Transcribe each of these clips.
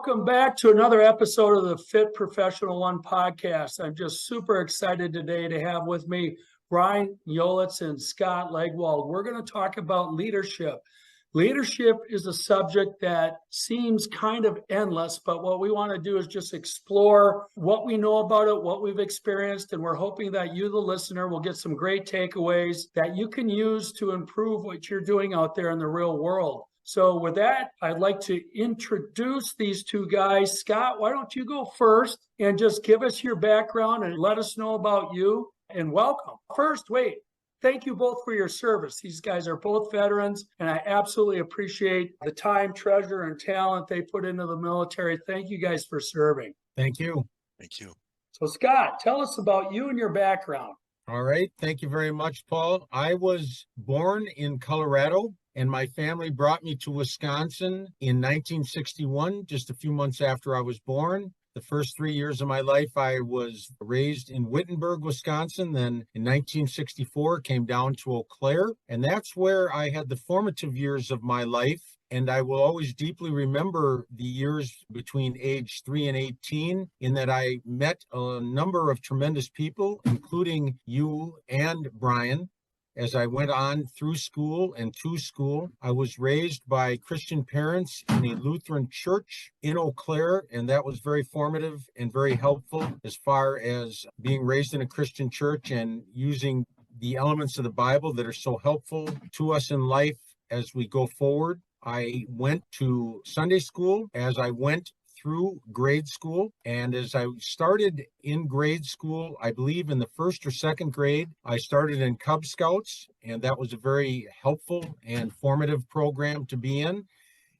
Welcome back to another episode of the Fit Professional One podcast. I'm just super excited today to have with me Brian Yolitz and Scott Legwold. We're going to talk about leadership. Leadership is a subject that seems kind of endless, but what we want to do is just explore what we know about it, what we've experienced, and we're hoping that you, the listener, will get some great takeaways that you can use to improve what you're doing out there in the real world. So with that, I'd like to introduce these two guys. Scott, why don't you go first and just give us your background and let us know about you, and welcome. First, thank you both for your service. These guys are both veterans, and I absolutely appreciate the time, treasure, and talent they put into the military. Thank you guys for serving. Thank you. Thank you. So Scott, tell us about you and your background. All right. Thank you very much, Paul. I was born in Colorado, and my family brought me to Wisconsin in 1961, just a few months after I was born. The first 3 years of my life, I was raised in Wittenberg, Wisconsin. Then in 1964, came down to Eau Claire, and that's where I had the formative years of my life. And I will always deeply remember the years between age 3 and 18, in that I met a number of tremendous people, including you and Brian. As I went on through school and to school, I was raised by Christian parents in a Lutheran church in Eau Claire, and that was very formative and very helpful as far as being raised in a Christian church and using the elements of the Bible that are so helpful to us in life as we go forward. I went to Sunday school as I went through grade school. And as I started in grade school, I believe in the first or second grade, I started in Cub Scouts, and that was a very helpful and formative program to be in.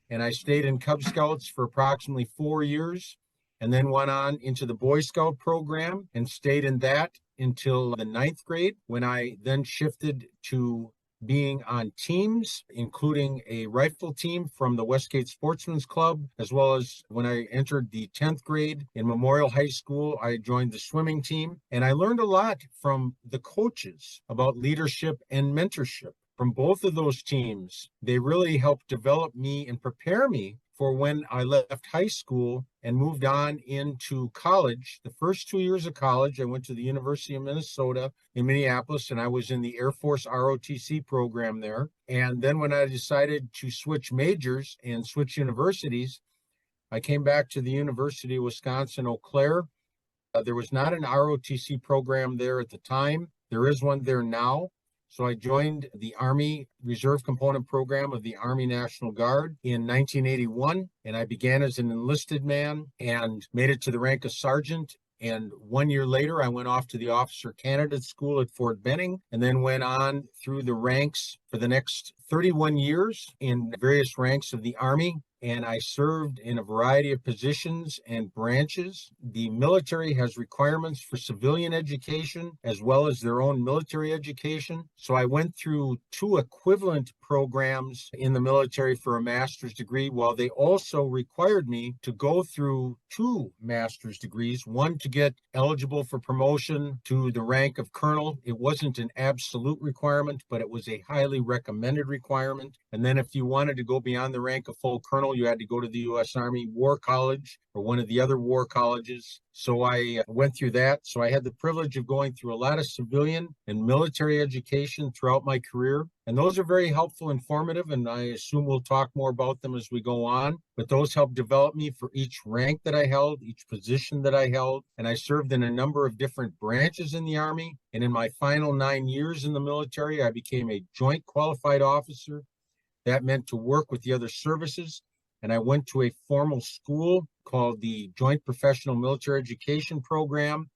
And I stayed in Cub Scouts for approximately 4 years, and then went on into the Boy Scout program and stayed in that until the 9th grade, when I then shifted to being on teams, including a rifle team from the Westgate Sportsman's Club, as well as when I entered the 10th grade in Memorial High School, I joined the swimming team. And I learned a lot from the coaches about leadership and mentorship from both of those teams. They really helped develop me and prepare me for when I left high school and moved on into college. The first 2 years of college, I went to the University of Minnesota in Minneapolis, and I was in the Air Force ROTC program there. And then when I decided to switch majors and switch universities, I came back to the University of Wisconsin-Eau Claire. There was not an ROTC program there at the time. There is one there now. So I joined the Army Reserve Component Program of the Army National Guard in 1981, and I began as an enlisted man and made it to the rank of sergeant. And 1 year later, I went off to the Officer Candidate School at Fort Benning, and then went on through the ranks for the next 31 years in various ranks of the Army. And I served in a variety of positions and branches. The military has requirements for civilian education as well as their own military education. So I went through 2 equivalent programs in the military for a master's degree, while they also required me to go through 2 master's degrees, one to get eligible for promotion to the rank of colonel. It wasn't an absolute requirement, but it was a highly recommended requirement. And then if you wanted to go beyond the rank of full colonel, you had to go to the U.S. Army War College or one of the other war colleges. So I went through that. So I had the privilege of going through a lot of civilian and military education throughout my career. And those are very helpful and formative, and I assume we'll talk more about them as we go on. But those helped develop me for each rank that I held, each position that I held. And I served in a number of different branches in the Army. And in my final 9 years in the military, I became a joint qualified officer. That meant to work with the other services. And I went to a formal school called the Joint Professional Military Education Program.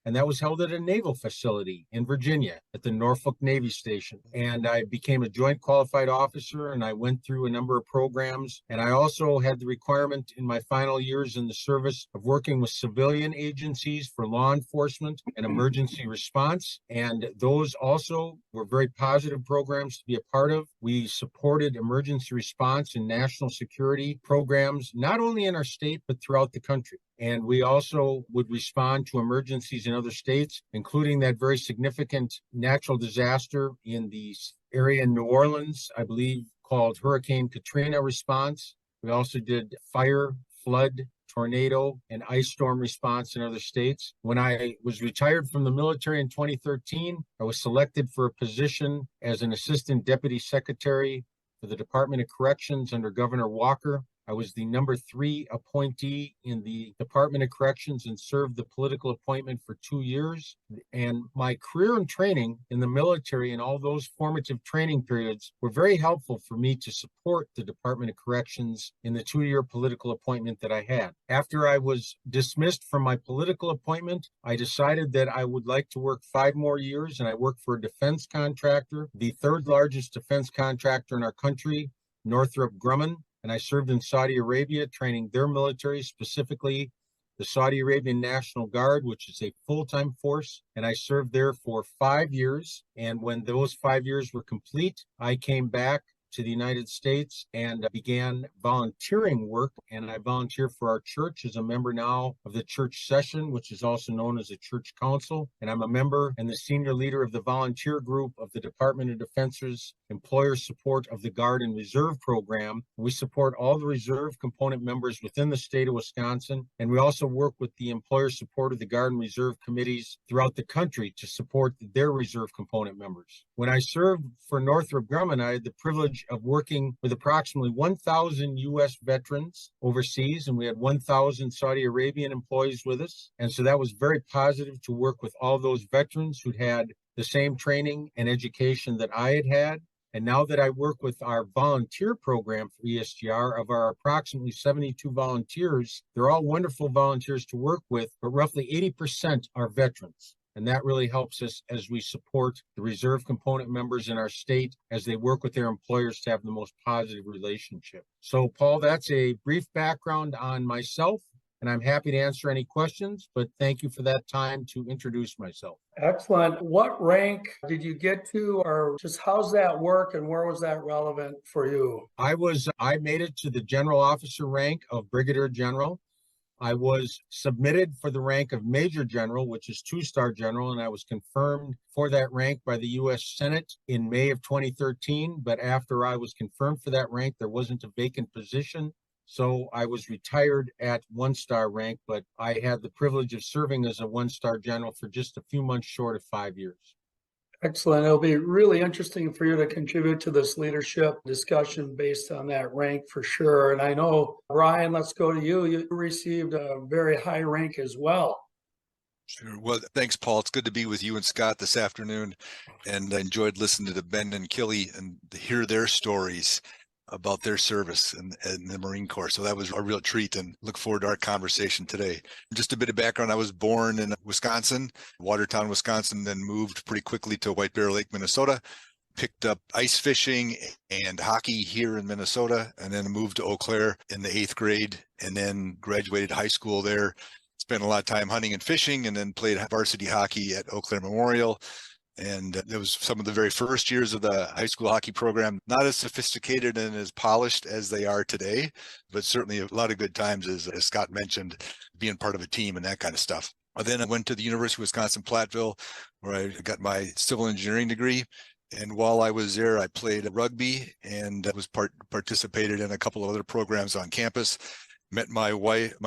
And that was held at a naval facility in Virginia at the Norfolk Navy Station. And I became a joint qualified officer, and I went through a number of programs. And I also had the requirement in my final years in the service of working with civilian agencies for law enforcement and emergency response. And those also were very positive programs to be a part of. We supported emergency response and national security programs, not only in our state, but throughout the country. And we also would respond to emergencies in other states, including that very significant natural disaster in the area in New Orleans, I believe, called Hurricane Katrina response. We also did fire, flood, tornado, and ice storm response in other states. When I was retired from the military in 2013, I was selected for a position as an assistant deputy secretary for the Department of Corrections under Governor Walker. I was the number 3 appointee in the Department of Corrections and served the political appointment for 2 years. And my career and training in the military and all those formative training periods were very helpful for me to support the Department of Corrections in the 2-year political appointment that I had. After I was dismissed from my political appointment, I decided that I would like to work 5 more years, and I worked for a defense contractor, the 3rd largest defense contractor in our country, Northrop Grumman. And I served in Saudi Arabia, training their military, specifically the Saudi Arabian National Guard, which is a full-time force. And I served there for 5 years. And when those 5 years were complete, I came back to the United States and began volunteering work. And I volunteer for our church as a member now of the church session, which is also known as a church council. And I'm a member and the senior leader of the volunteer group of the Department of Defense's employer support of the Guard and Reserve program. We support all the reserve component members within the state of Wisconsin. And we also work with the employer support of the Guard and Reserve committees throughout the country to support their reserve component members. When I served for Northrop Grumman, I had the privilege of working with approximately 1,000 U.S. veterans overseas, and we had 1,000 Saudi Arabian employees with us. And so that was very positive to work with all those veterans who'd had the same training and education that I had had. And now that I work with our volunteer program for ESGR, of our approximately 72 volunteers, they're all wonderful volunteers to work with, but roughly 80% are veterans. And that really helps us as we support the reserve component members in our state as they work with their employers to have the most positive relationship. So, Paul, that's a brief background on myself, and I'm happy to answer any questions, but thank you for that time to introduce myself. Excellent. What rank did you get to, or just how's that work, and where was that relevant for you? I made it to the general officer rank of brigadier general. I was submitted for the rank of Major General, which is 2-star general, and I was confirmed for that rank by the U.S. Senate in May of 2013. But after I was confirmed for that rank, there wasn't a vacant position. So I was retired at 1-star rank, but I had the privilege of serving as a 1-star general for just a few months short of 5 years. Excellent. It'll be really interesting for you to contribute to this leadership discussion based on that rank for sure. And I know, Brian, let's go to you. You received a very high rank as well. Sure. Well, thanks, Paul. It's good to be with you and Scott this afternoon. And I enjoyed listening to Ben and Killy and to hear their stories about their service in the Marine Corps. So that was a real treat, and look forward to our conversation today. Just a bit of background. I was born in Wisconsin, Watertown, Wisconsin, then moved pretty quickly to White Bear Lake, Minnesota, picked up ice fishing and hockey here in Minnesota, and then moved to Eau Claire in the 8th grade, and then graduated high school there. Spent a lot of time hunting and fishing, and then played varsity hockey at Eau Claire Memorial. And it was some of the very first years of the high school hockey program, not as sophisticated and as polished as they are today, but certainly a lot of good times, as Scott mentioned, being part of a team and that kind of stuff. Then I went to the University of Wisconsin-Platteville, where I got my civil engineering degree. And while I was there, I played rugby and participated in a couple of other programs on campus. Met my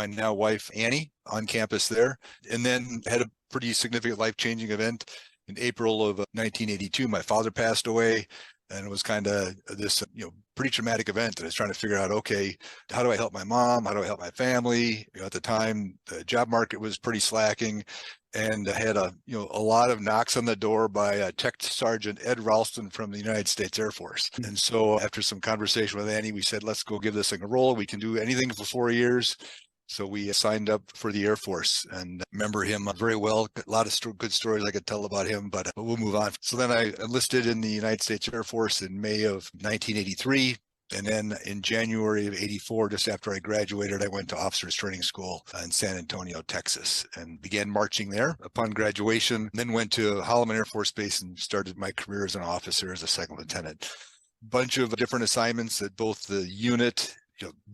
now wife, Annie, on campus there, and then had a pretty significant life-changing event. In April of 1982, my father passed away, and it was kind of this, pretty traumatic event. And I was trying to figure out, okay, how do I help my mom? How do I help my family? At the time, the job market was pretty slacking, and I had a lot of knocks on the door by Tech Sergeant Ed Ralston from the United States Air Force. And so after some conversation with Annie, we said, let's go give this thing a roll. We can do anything for 4 years. So we signed up for the Air Force, and remember him very well. A lot of good stories I could tell about him, but we'll move on. So then I enlisted in the United States Air Force in May of 1983. And then in January of 84, just after I graduated, I went to officers training school in San Antonio, Texas, and began marching there upon graduation. Then went to Holloman Air Force Base and started my career as an officer, as a second lieutenant. Bunch of different assignments at both the unit,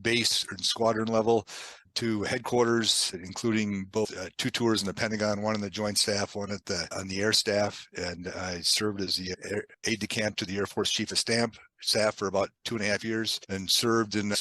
base and squadron level. to headquarters, including both 2 tours in the Pentagon, 1 in the Joint Staff, 1 on the Air Staff, and I served as the aide-de-camp to the Air Force Chief of Staff for about 2.5 years, and served in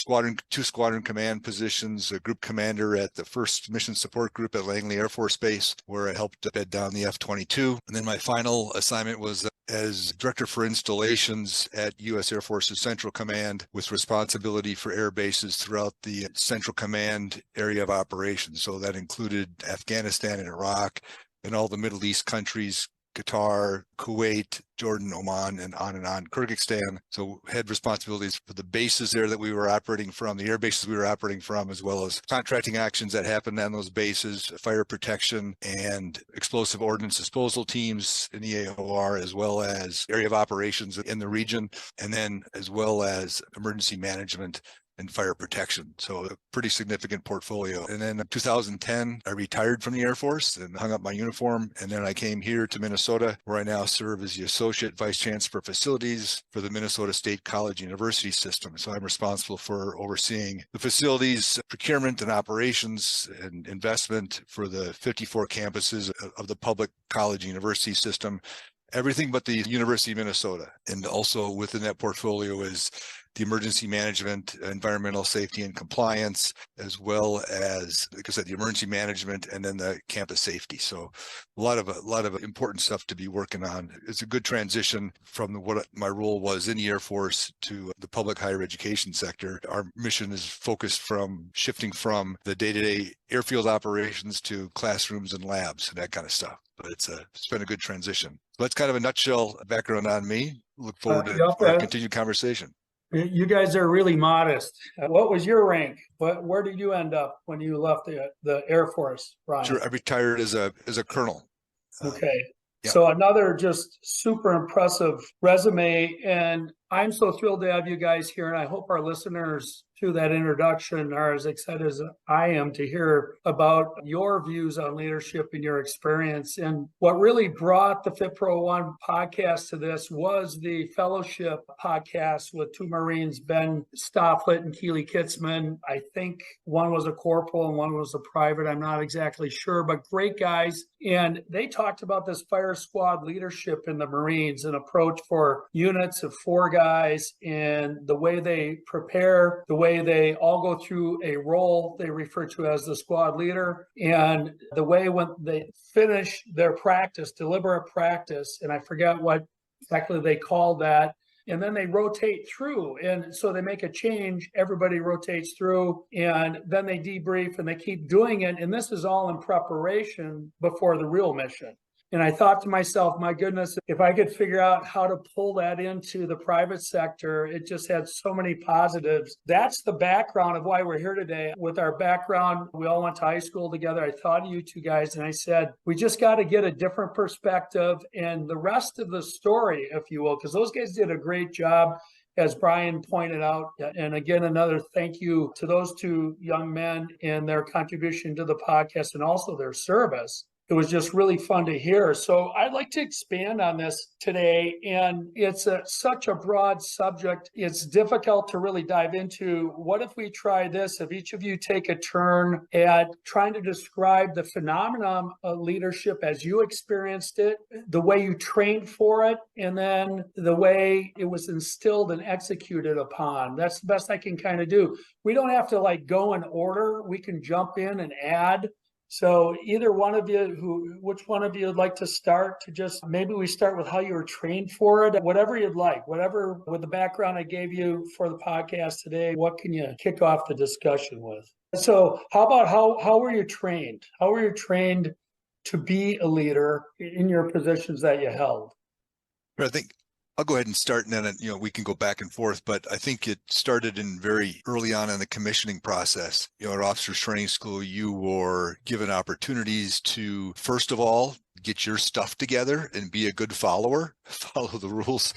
2 squadron command positions, a group commander at the 1st Mission Support Group at Langley Air Force Base, where I helped bed down the F-22. And then my final assignment was as Director for Installations at U.S. Air Force's Central Command, with responsibility for air bases throughout the Central Command area of operations. So that included Afghanistan and Iraq and all the Middle East countries, Qatar, Kuwait, Jordan, Oman, and on, Kyrgyzstan. So had responsibilities for the bases there that we were operating from, the air bases we were operating from, as well as contracting actions that happened on those bases, fire protection and explosive ordnance disposal teams in the AOR, as well as area of operations in the region, and then as well as emergency management and fire protection. So a pretty significant portfolio. And then in 2010, I retired from the Air Force and hung up my uniform. And then I came here to Minnesota, where I now serve as the Associate Vice Chancellor for Facilities for the Minnesota State College University System. So I'm responsible for overseeing the facilities, procurement and operations and investment for the 54 campuses of the public college university system, everything but the University of Minnesota. And also within that portfolio is the emergency management, environmental safety and compliance, as well as, like I said, the emergency management, and then the campus safety. So a lot of important stuff to be working on. It's a good transition from what my role was in the Air Force to the public higher education sector. Our mission is focused from shifting from the day-to-day airfield operations to classrooms and labs and that kind of stuff. But it's been a good transition. So that's kind of a nutshell background on me. Look forward to our continued conversation. You guys are really modest. What was your rank? Where did you end up when you left the Air Force, Brian? Sure, I retired as a colonel. Okay. Yeah. So another just super impressive resume, and I'm so thrilled to have you guys here, and I hope our listeners through that introduction are as excited as I am to hear about your views on leadership and your experience. And what really brought the FitPro1 podcast to this was the fellowship podcast with 2 Marines, 𝗵𝗂𝗏𝗏 and 𝗕𝗿𝗏𝗏. I think one was a corporal and one was a private. I'm not exactly sure, but great guys. And they talked about this fire squad leadership in the Marines, an approach for units of 4 guys, and the way they prepare, the way they all go through a role they refer to as the squad leader, and the way when they finish their practice, deliberate practice, and I forget what exactly they call that, and then they rotate through. And so they make a change, everybody rotates through, and then they debrief and they keep doing it. And this is all in preparation before the real mission. And I thought to myself, my goodness, if I could figure out how to pull that into the private sector, it just had so many positives. That's the background of why we're here today. With our background, we all went to high school together. I thought of you 2 guys and I said, we just got to get a different perspective and the rest of the story, if you will, because those guys did a great job, as Brian pointed out. And again, another thank you to those 2 young men and their contribution to the podcast and also their service. It was just really fun to hear. So I'd like to expand on this today. And it's such a broad subject. It's difficult to really dive into. What if we try this? If each of you take a turn at trying to describe the phenomenon of leadership as you experienced it, the way you trained for it, and then the way it was instilled and executed upon. That's the best I can kind of do. We don't have to go in order. We can jump in and add. So either one of you, which one of you would like to start? To just maybe we start with how you were trained for it, whatever you'd like, whatever with the background I gave you for the podcast today, what can you kick off the discussion with? So how about how were you trained? How were you trained to be a leader in your positions that you held? I think I'll go ahead and start, and then we can go back and forth. But I think it started in very early on in the commissioning process. At officers training school, you were given opportunities to, first of all, get your stuff together and be a good follower, follow the rules,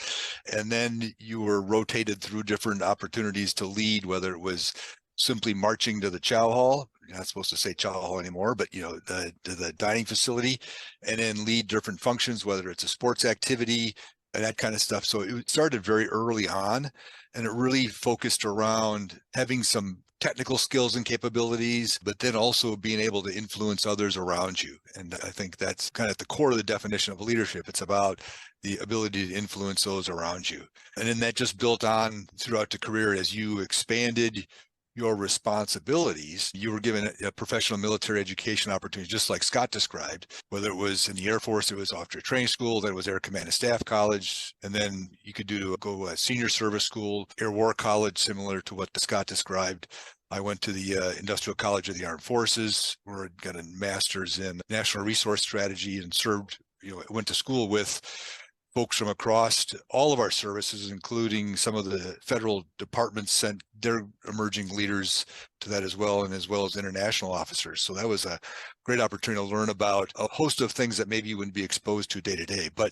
and then you were rotated through different opportunities to lead, whether it was simply marching to the chow hall. You're not supposed to say chow hall anymore, but the dining facility, and then lead different functions, whether it's a sports activity, and that kind of stuff. So it started very early on, and it really focused around having some technical skills and capabilities, but then also being able to influence others around you. And I think that's kind of at the core of the definition of leadership. It's about the ability to influence those around you. And then that just built on throughout the career as you expanded your responsibilities. You were given a professional military education opportunity, just like Scott described, whether it was in the Air Force, it was officer training school, then it was Air Command and Staff College, and then you could go a senior service school, Air War College, similar to what Scott described. I went to the Industrial College of the Armed Forces, where I got a master's in national resource strategy and served, went to school with folks from across all of our services, including some of the federal departments sent their emerging leaders to that as well as international officers. So that was a great opportunity to learn about a host of things that maybe you wouldn't be exposed to day to day. But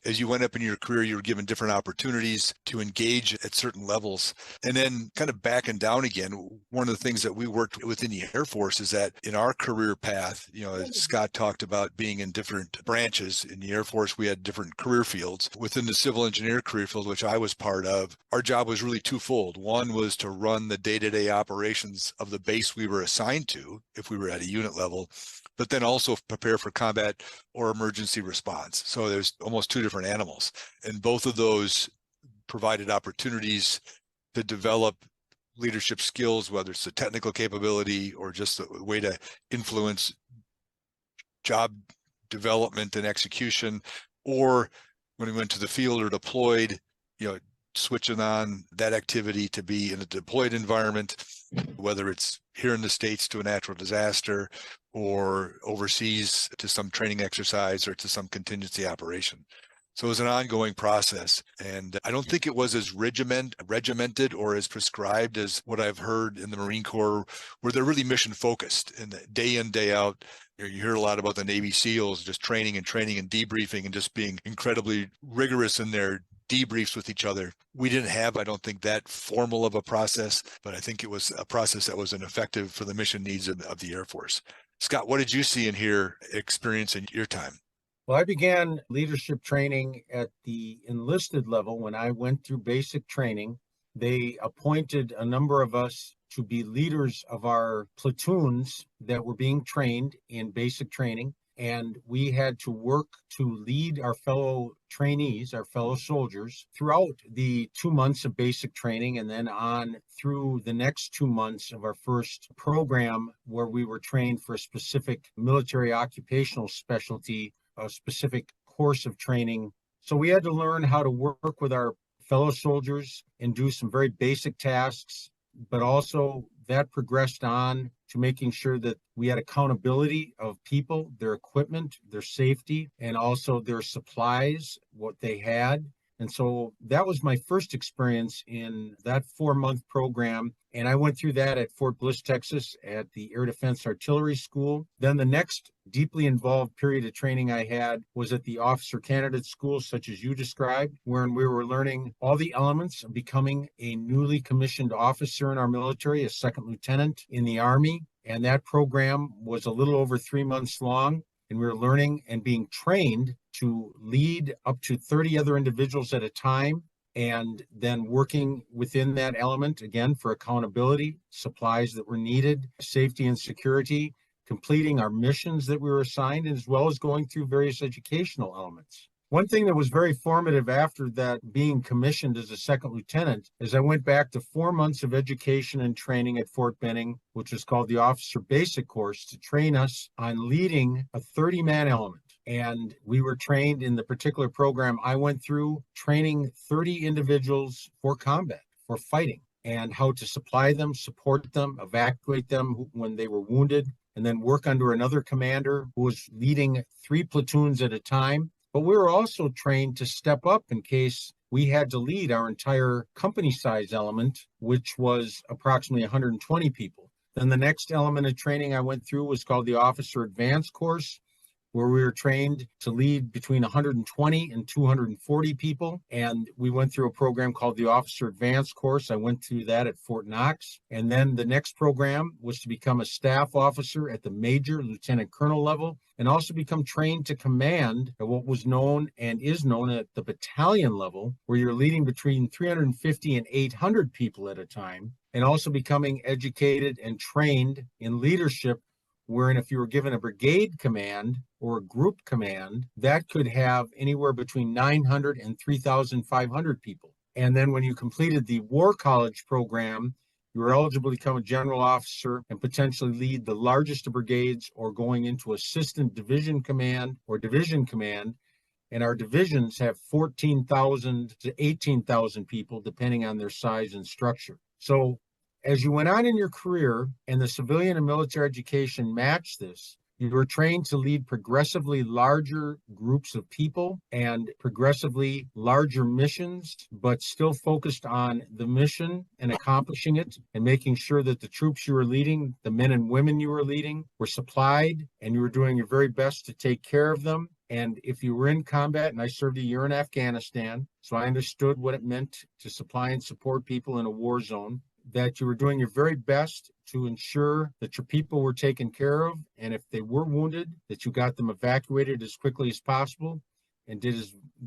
as you went up in your career, you were given different opportunities to engage at certain levels. And then kind of backing down again, one of the things that we worked within the Air Force is that in our career path, as Scott talked about being in different branches, in the Air Force, we had different career fields. Within the civil engineer career field, which I was part of, our job was really twofold. One was to run the day-to-day operations of the base we were assigned to, if we were at a unit level, but then also prepare for combat or emergency response. So there's almost two different animals. And both of those provided opportunities to develop leadership skills, whether it's a technical capability or just a way to influence job development and execution, or when we went to the field or deployed, switching on that activity to be in a deployed environment, whether it's here in the States to a natural disaster or overseas to some training exercise or to some contingency operation. So it was an ongoing process. And I don't think it was as regimented or as prescribed as what I've heard in the Marine Corps, where they're really mission focused and day in, day out. You hear a lot about the Navy SEALs just training and debriefing and just being incredibly rigorous in their debriefs with each other. We didn't have, I don't think, that formal of a process, but I think it was a process that was effective for the mission needs of the Air Force. Scott, what did you see and hear, experience in your time? Well, I began leadership training at the enlisted level. When I went through basic training, they appointed a number of us to be leaders of our platoons that were being trained in basic training. And we had to work to lead our fellow trainees, our fellow soldiers, throughout the 2 months of basic training and then on through the next 2 months of our first program, where we were trained for a specific military occupational specialty, a specific course of training. So we had to learn how to work with our fellow soldiers and do some very basic tasks, but also that progressed on to making sure that we had accountability of people, their equipment, their safety, and also their supplies, what they had. And so that was my first experience in that 4-month program. And I went through that at Fort Bliss, Texas, at the Air Defense Artillery School. Then the next deeply involved period of training I had was at the Officer Candidate School, such as you described, wherein we were learning all the elements of becoming a newly commissioned officer in our military, a second lieutenant in the Army. And that program was a little over 3 months long. And we were learning and being trained to lead up to 30 other individuals at a time, and then working within that element, again, for accountability, supplies that were needed, safety and security, completing our missions that we were assigned, as well as going through various educational elements. One thing that was very formative after that, being commissioned as a second lieutenant, is I went back to 4 months of education and training at Fort Benning, which was called the Officer Basic Course, to train us on leading a 30-man element. And we were trained in the particular program I went through, training 30 individuals for combat, for fighting, and how to supply them, support them, evacuate them when they were wounded, and then work under another commander who was leading 3 platoons at a time. But we were also trained to step up in case we had to lead our entire company size element, which was approximately 120 people. Then the next element of training I went through was called the Officer Advanced Course, where we were trained to lead between 120 and 240 people. And we went through a program called the Officer Advanced course. I went through that at Fort Knox. And then the next program was to become a staff officer at the major lieutenant colonel level, and also become trained to command at what was known and is known at the battalion level, where you're leading between 350 and 800 people at a time, and also becoming educated and trained in leadership, wherein if you were given a brigade command or a group command, that could have anywhere between 900 and 3,500 people. And then when you completed the War College program, you were eligible to become a general officer and potentially lead the largest of brigades, or going into assistant division command or division command. And our divisions have 14,000 to 18,000 people, depending on their size and structure. So as you went on in your career and the civilian and military education matched this, you were trained to lead progressively larger groups of people and progressively larger missions, but still focused on the mission and accomplishing it, and making sure that the troops you were leading, the men and women you were leading, were supplied, and you were doing your very best to take care of them. And if you were in combat, and I served a year in Afghanistan, so I understood what it meant to supply and support people in a war zone, that you were doing your very best to ensure that your people were taken care of, and if they were wounded, that you got them evacuated as quickly as possible, and did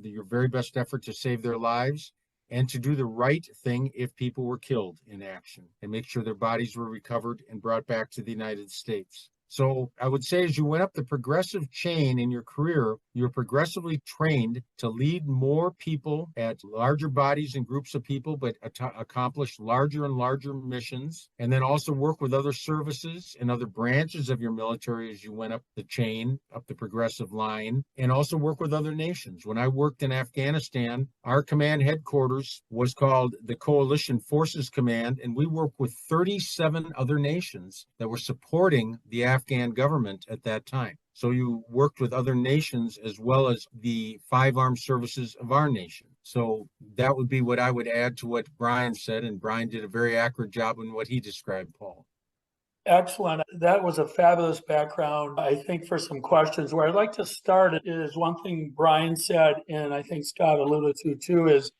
your very best effort to save their lives, and to do the right thing if people were killed in action, and make sure their bodies were recovered and brought back to the United States. So I would say, as you went up the progressive chain in your career, you're progressively trained to lead more people at larger bodies and groups of people, but accomplish larger and larger missions, and then also work with other services and other branches of your military as you went up the chain, up the progressive line, and also work with other nations. When I worked in Afghanistan, our command headquarters was called the Coalition Forces Command, and we worked with 37 other nations that were supporting the Afghan government at that time. So you worked with other nations as well as the 5 armed services of our nation. So that would be what I would add to what Brian said, and Brian did a very accurate job in what he described, Paul. Excellent. That was a fabulous background. I think for some questions, where I'd like to start is one thing Brian said, and I think Scott alluded to too, is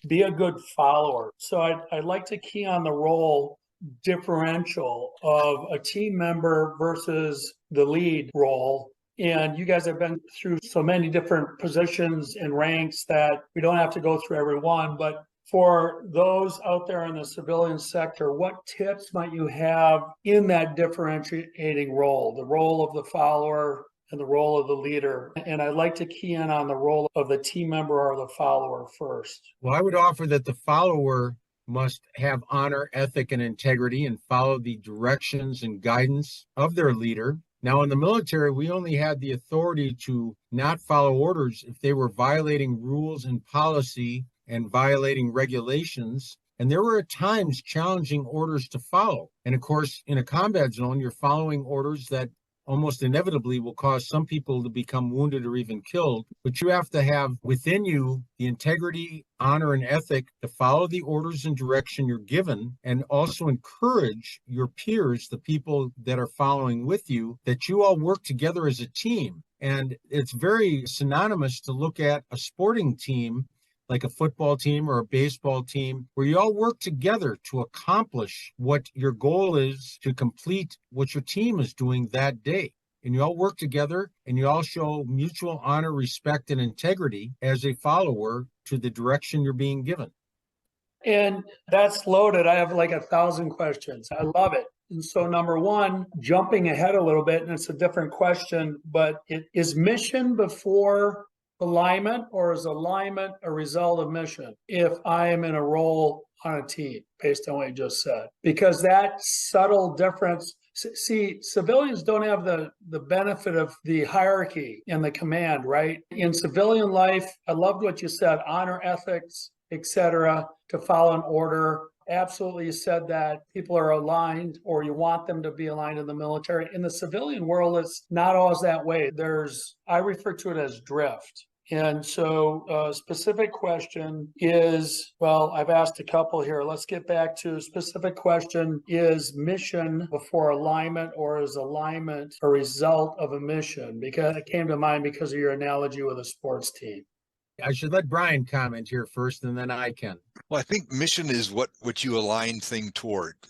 be a good follower. So I'd like to key on the role differential of a team member versus the lead role. And you guys have been through so many different positions and ranks that we don't have to go through every one. But for those out there in the civilian sector, what tips might you have in that differentiating role, the role of the follower and the role of the leader? And I'd like to key in on the role of the team member or the follower first. Well, I would offer that the follower must have honor, ethic, and integrity, and follow the directions and guidance of their leader. Now, in the military, we only had the authority to not follow orders if they were violating rules and policy and violating regulations. And there were at times challenging orders to follow. And of course, in a combat zone, you're following orders that almost inevitably will cause some people to become wounded or even killed. But you have to have within you the integrity, honor, and ethic to follow the orders and direction you're given, and also encourage your peers, the people that are following with you, that you all work together as a team. And it's very synonymous to look at a sporting team like a football team or a baseball team, where you all work together to accomplish what your goal is, to complete what your team is doing that day. And you all work together, and you all show mutual honor, respect, and integrity as a follower to the direction you're being given. And that's loaded. I have like 1,000 questions. I love it. And so number one, jumping ahead a little bit, and it's a different question, but is mission before alignment, or is alignment a result of mission if I am in a role on a team, based on what you just said? Because that subtle difference, see, civilians don't have the benefit of the hierarchy and the command, right? In civilian life, I loved what you said, honor, ethics, etc., to follow an order. Absolutely, you said that people are aligned, or you want them to be aligned in the military. In the civilian world, it's not always that way. I refer to it as drift. And so specific question is, well, I've asked a couple here. Let's get back to specific question. Is mission before alignment, or is alignment a result of a mission? Because it came to mind because of your analogy with a sports team. I should let Brian comment here first, and then I can. Well, I think mission is what you align things towards.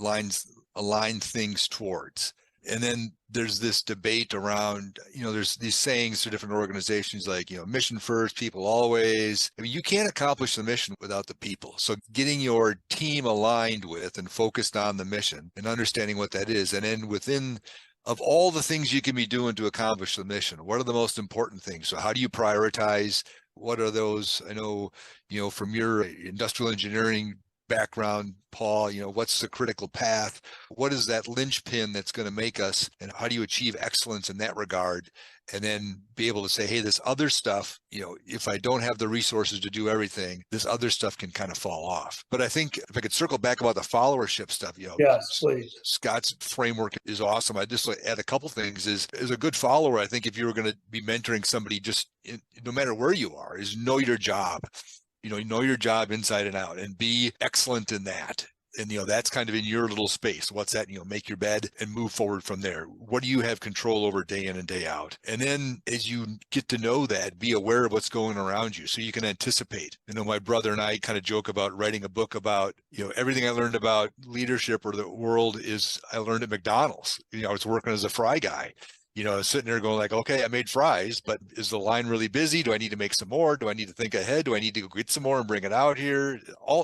And then there's this debate around, there's these sayings to different organizations like, mission first, people always. I mean, you can't accomplish the mission without the people. So getting your team aligned with and focused on the mission and understanding what that is. And then within of all the things you can be doing to accomplish the mission, what are the most important things? So how do you prioritize? What are those? I know, from your industrial engineering background, Paul, what's the critical path? What is that linchpin that's going to make us, and how do you achieve excellence in that regard? And then be able to say, hey, this other stuff, if I don't have the resources to do everything, this other stuff can kind of fall off. But I think if I could circle back about the followership stuff, yes, please. Scott's framework is awesome. I just add a couple things. Is as a good follower, I think if you were going to be mentoring somebody, no matter where you are, is know your job. Know your job inside and out, and be excellent in that. And, that's kind of in your little space. What's that? Make your bed and move forward from there. What do you have control over day in and day out? And then as you get to know that, be aware of what's going around you so you can anticipate. My brother and I kind of joke about writing a book about, everything I learned about leadership or the world I learned at McDonald's. I was working as a fry guy. Sitting there going like, okay, I made fries, but is the line really busy? Do I need to make some more? Do I need to think ahead? Do I need to go get some more and bring it out here?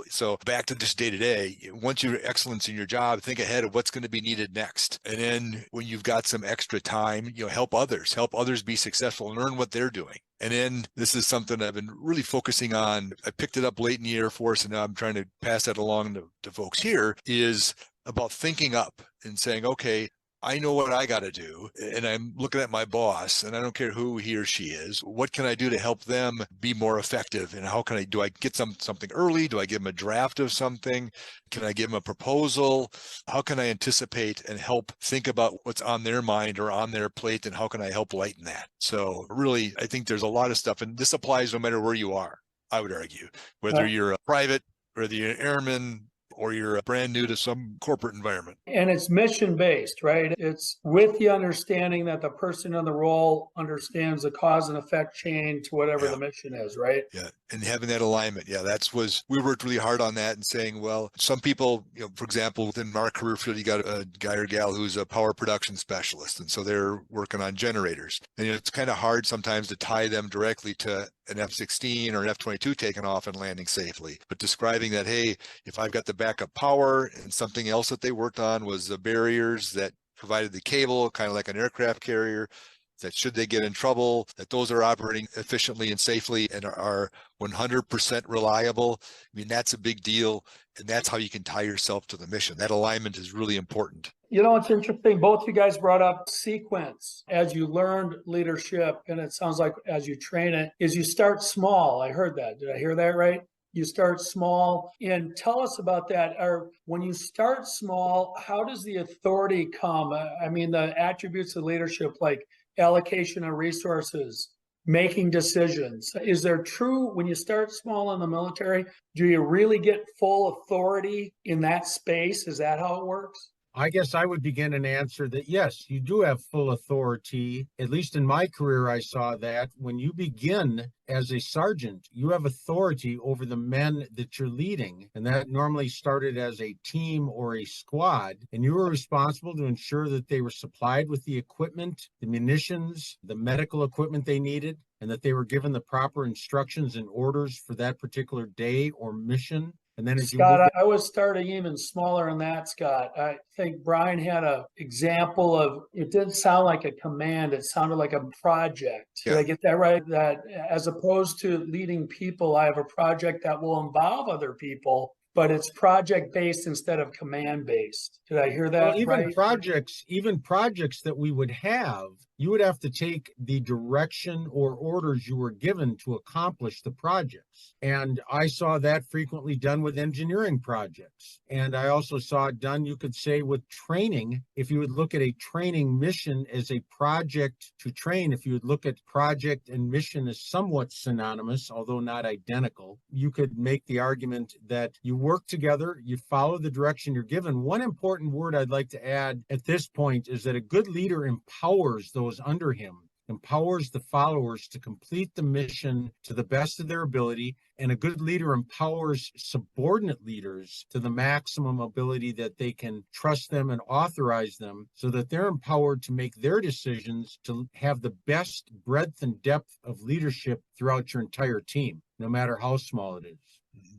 So back to just day to day, once you're excellence in your job, think ahead of what's going to be needed next. And then when you've got some extra time, help others be successful and learn what they're doing. And then this is something I've been really focusing on. I picked it up late in the Air Force, and now I'm trying to pass that along to folks here, is about thinking up and saying, okay, I know what I got to do, and I'm looking at my boss, and I don't care who he or she is. What can I do to help them be more effective? And do I get something early? Do I give them a draft of something? Can I give them a proposal? How can I anticipate and help think about what's on their mind or on their plate, and how can I help lighten that? So really, I think there's a lot of stuff, and this applies no matter where you are, I would argue, whether you're a private, whether you're an airman, or you're brand new to some corporate environment. And it's mission-based, right? It's with the understanding that the person in the role understands the cause and effect chain to whatever the mission is, right? Yeah, and having that alignment. Yeah, we worked really hard on that and saying, well, some people, for example, within our career field, you got a guy or gal who's a power production specialist, and so they're working on generators. And it's kind of hard sometimes to tie them directly to an F-16 or an F-22 taking off and landing safely. But describing that, hey, if I've got the backup power, and something else that they worked on was the barriers that provided the cable, kind of like an aircraft carrier, that should they get in trouble, that those are operating efficiently and safely and are 100% reliable. I mean, that's a big deal. And that's how you can tie yourself to the mission. That alignment is really important. It's interesting. Both you guys brought up sequence. As you learned leadership, and it sounds like as you train it, is you start small. I heard that. Did I hear that right? You start small. And tell us about that. Or when you start small, how does the authority come? I mean, the attributes of leadership, like allocation of resources, making decisions. Is there when you start small in the military, do you really get full authority in that space? Is that how it works? I guess I would begin and answer that, yes, you do have full authority. At least in my career, I saw that when you begin as a sergeant, you have authority over the men that you're leading. And that normally started as a team or a squad. And you were responsible to ensure that they were supplied with the equipment, the munitions, the medical equipment they needed, and that they were given the proper instructions and orders for that particular day or mission. And then as Scott, I was starting even smaller than that, Scott. I think Brian had an example of, it didn't sound like a command, it sounded like a project. Did I get that right? That as opposed to leading people, I have a project that will involve other people. but it's project-based instead of command-based. Did I hear that Well, even right? projects that we would have, you would have to take the direction or orders you were given to accomplish the projects. And I saw that frequently done with engineering projects. And I also saw it done, you could say, with training. If you would look at a training mission as a project to train, if you would look at project and mission as somewhat synonymous, although not identical, you could make the argument that you work together, you follow the direction you're given. One important word I'd like to add at this point is that a good leader empowers those under him, empowers the followers to complete the mission to the best of their ability, and a good leader empowers subordinate leaders to the maximum ability that they can trust them and authorize them so that they're empowered to make their decisions to have the best breadth and depth of leadership throughout your entire team, no matter how small it is.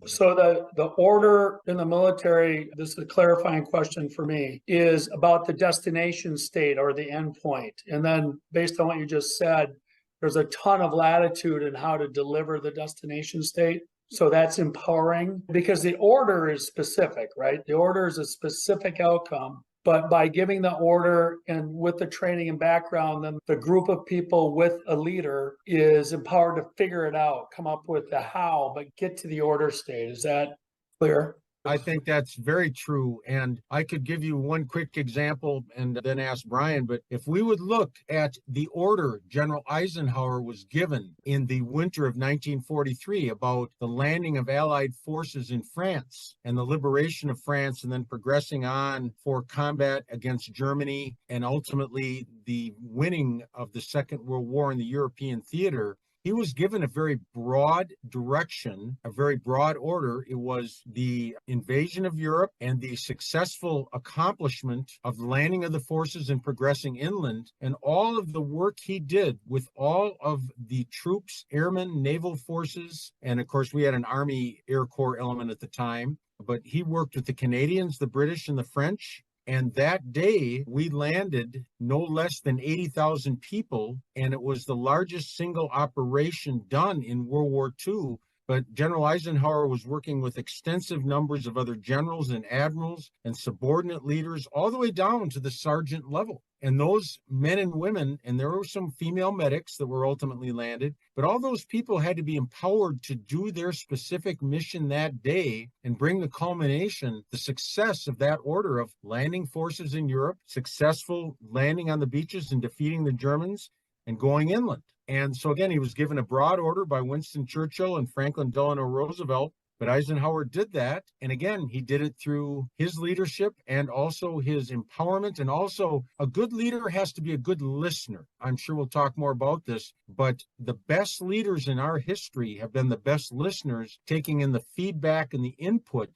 So the order in the military, this is a clarifying question for me, is about the destination state or the endpoint. And then based on what you just said, there's a ton of latitude in how to deliver the destination state. So that's empowering because the order is specific, right? The order is a specific outcome. But by giving the order and with the training and background, then the group of people with a leader is empowered to figure it out, come up with the how, but get to the order state. Is that clear? I think that's very true. And I could give you one quick example and then ask Brian, but if we would look at the order General Eisenhower was given in the winter of 1943 about the landing of Allied forces in France and the liberation of France and then progressing on for combat against Germany and ultimately the winning of the Second World War in the European theater, he was given a very broad direction, a very broad order. It was the invasion of Europe and the successful accomplishment of landing of the forces and progressing inland. And all of the work he did with all of the troops, airmen, naval forces, and of course we had an Army Air Corps element at the time, but he worked with the Canadians, the British, and the French. And that day, we landed no less than 80,000 people, and it was the largest single operation done in World War II. But General Eisenhower was working with extensive numbers of other generals and admirals and subordinate leaders, all the way down to the sergeant level. And those men and women, and there were some female medics that were ultimately landed, but all those people had to be empowered to do their specific mission that day and bring the culmination, the success of that order of landing forces in Europe, successful landing on the beaches and defeating the Germans and going inland. And so again, he was given a broad order by Winston Churchill and Franklin Delano Roosevelt, but Eisenhower did that. And again, he did it through his leadership and also his empowerment. And also a good leader has to be a good listener. I'm sure we'll talk more about this, but the best leaders in our history have been the best listeners, taking in the feedback and the input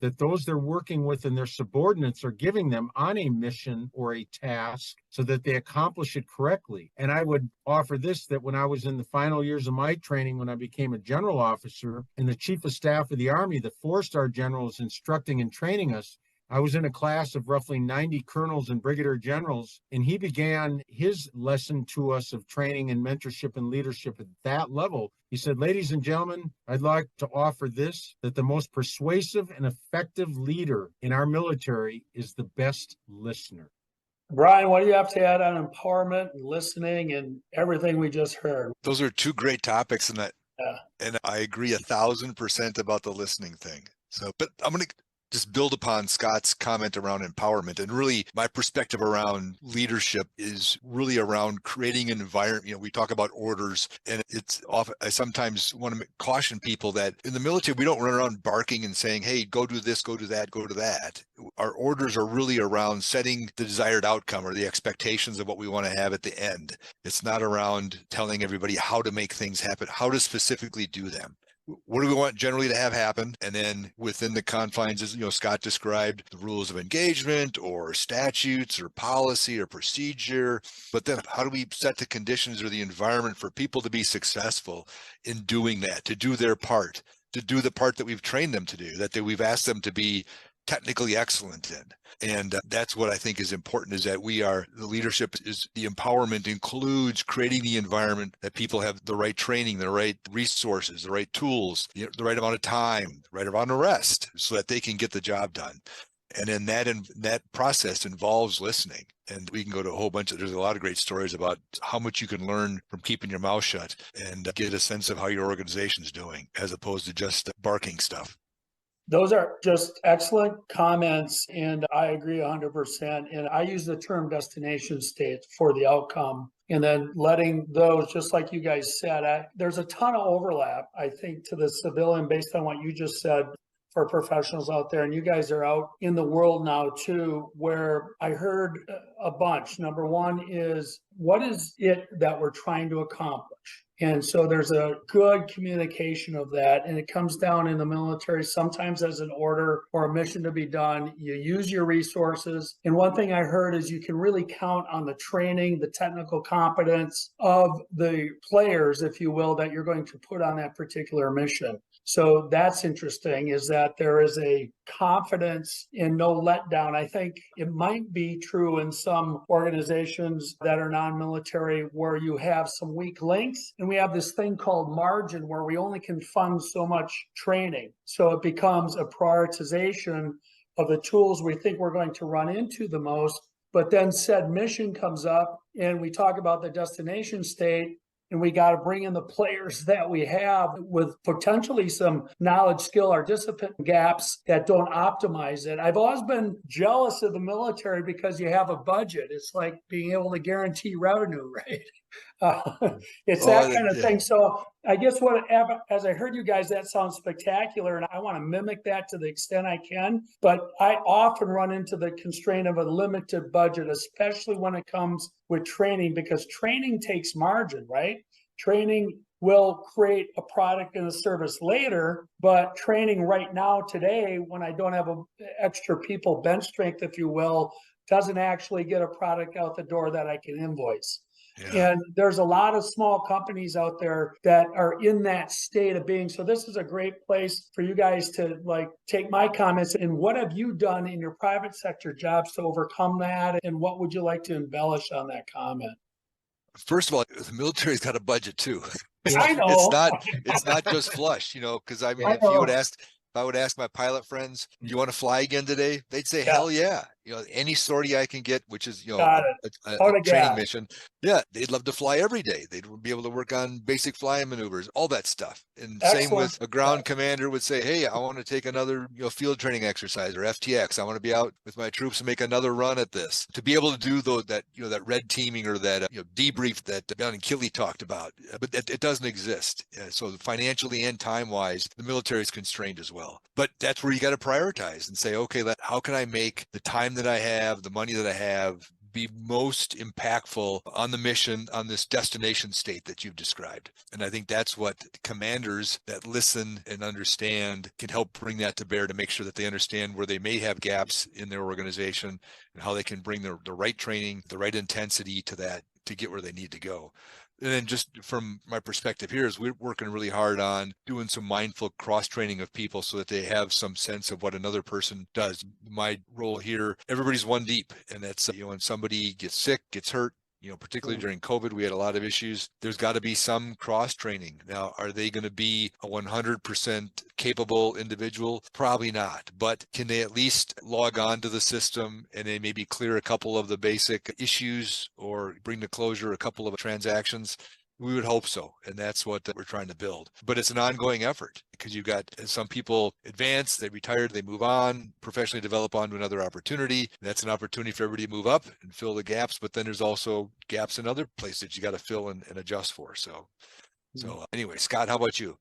that those they're working with and their subordinates are giving them on a mission or a task so that they accomplish it correctly. And I would offer this, that when I was in the final years of my training, when I became a general officer and the chief of staff of the Army, the 4-star general is instructing and training us, I was in a class of roughly 90 colonels and brigadier generals, and he began his lesson to us of training and mentorship and leadership at that level. He said, ladies and gentlemen, I'd like to offer this, that the most persuasive and effective leader in our military is the best listener. Brian, what do you have to add on empowerment and listening and everything we just heard? Those are two great topics, and I agree 1,000% about the listening thing. So, but I'm going to just build upon Scott's comment around empowerment. And really my perspective around leadership is really around creating an environment. You know, we talk about orders, and it's often, I sometimes want to caution people that in the military, we don't run around barking and saying, hey, go do this, go do that, go to that. Our orders are really around setting the desired outcome or the expectations of what we want to have at the end. It's not around telling everybody how to make things happen, how to specifically do them. What do we want generally to have happen? And then within the confines, as you know, Scott described, the rules of engagement or statutes or policy or procedure. But then how do we set the conditions or the environment for people to be successful in doing that, to do their part, to do the part that we've trained them to do, that we've asked them to be technically excellent in. And that's what I think is important, is that the leadership is the empowerment includes creating the environment that people have the right training, the right resources, the right tools, the right amount of time, the right amount of rest, so that they can get the job done. And then that process involves listening. And we can go to a whole bunch there's a lot of great stories about how much you can learn from keeping your mouth shut and get a sense of how your organization's doing, as opposed to just barking stuff. Those are just excellent comments, and I agree 100%. And I use the term destination state for the outcome, and then letting those, just like you guys said, there's a ton of overlap, I think, to the civilian based on what you just said for professionals out there. And you guys are out in the world now too, where I heard a bunch. Number one is, what is it that we're trying to accomplish? And so there's a good communication of that. And it comes down in the military, sometimes as an order or a mission to be done. You use your resources. And one thing I heard is you can really count on the training, the technical competence of the players, if you will, that you're going to put on that particular mission. So that's interesting, is that there is a confidence in no letdown. I think it might be true in some organizations that are non-military where you have some weak links, and we have this thing called margin where we only can fund so much training. So it becomes a prioritization of the tools we think we're going to run into the most. But then said mission comes up and we talk about the destination state, and we got to bring in the players that we have with potentially some knowledge, skill, or discipline gaps that don't optimize it. I've always been jealous of the military because you have a budget. It's like being able to guarantee revenue, right? It's that kind of thing. So I guess as I heard you guys, that sounds spectacular, and I want to mimic that to the extent I can. But I often run into the constraint of a limited budget, especially when it comes with training, because training takes margin, right? Training will create a product and a service later, but training right now today, when I don't have extra people bench strength, if you will, doesn't actually get a product out the door that I can invoice. Yeah. And there's a lot of small companies out there that are in that state of being. So this is a great place for you guys to take my comments and what have you done in your private sector jobs to overcome that? And what would you like to embellish on that comment? First of all, the military's got a budget too. I know. It's not just flush, because I mean, if I would ask my pilot friends, do you want to fly again today? They'd say, hell yeah. Any sortie I can get, which is, a training mission. Yeah, they'd love to fly every day. They'd be able to work on basic flying maneuvers, all that stuff. And same with a ground commander would say, hey, I want to take another field training exercise or FTX. I want to be out with my troops and make another run at this. To be able to do that red teaming or that debrief that 𝗕𝗿𝗀𝗀𝗀𝗀𝗀𝗀😂 talked about, but it doesn't exist. So financially and time-wise, the military is constrained as well. But that's where you got to prioritize and say, okay, how can I make the time that I have, the money that I have, be most impactful on the mission, on this destination state that you've described. And I think that's what commanders that listen and understand can help bring that to bear, to make sure that they understand where they may have gaps in their organization and how they can bring the right training, the right intensity to that to get where they need to go. And then just from my perspective here is we're working really hard on doing some mindful cross-training of people so that they have some sense of what another person does. My role here, everybody's one deep, and that's, when somebody gets sick, gets hurt, particularly during COVID, we had a lot of issues. There's got to be some cross-training. Now, are they going to be a 100% capable individual? Probably not. But can they at least log on to the system and they maybe clear a couple of the basic issues or bring to closure a couple of transactions? We would hope so. And that's what we're trying to build. But it's an ongoing effort because you've got some people advance, they retire, they move on, professionally develop onto another opportunity. That's an opportunity for everybody to move up and fill the gaps. But then there's also gaps in other places you got to fill and adjust for. So anyway, Scott, how about you?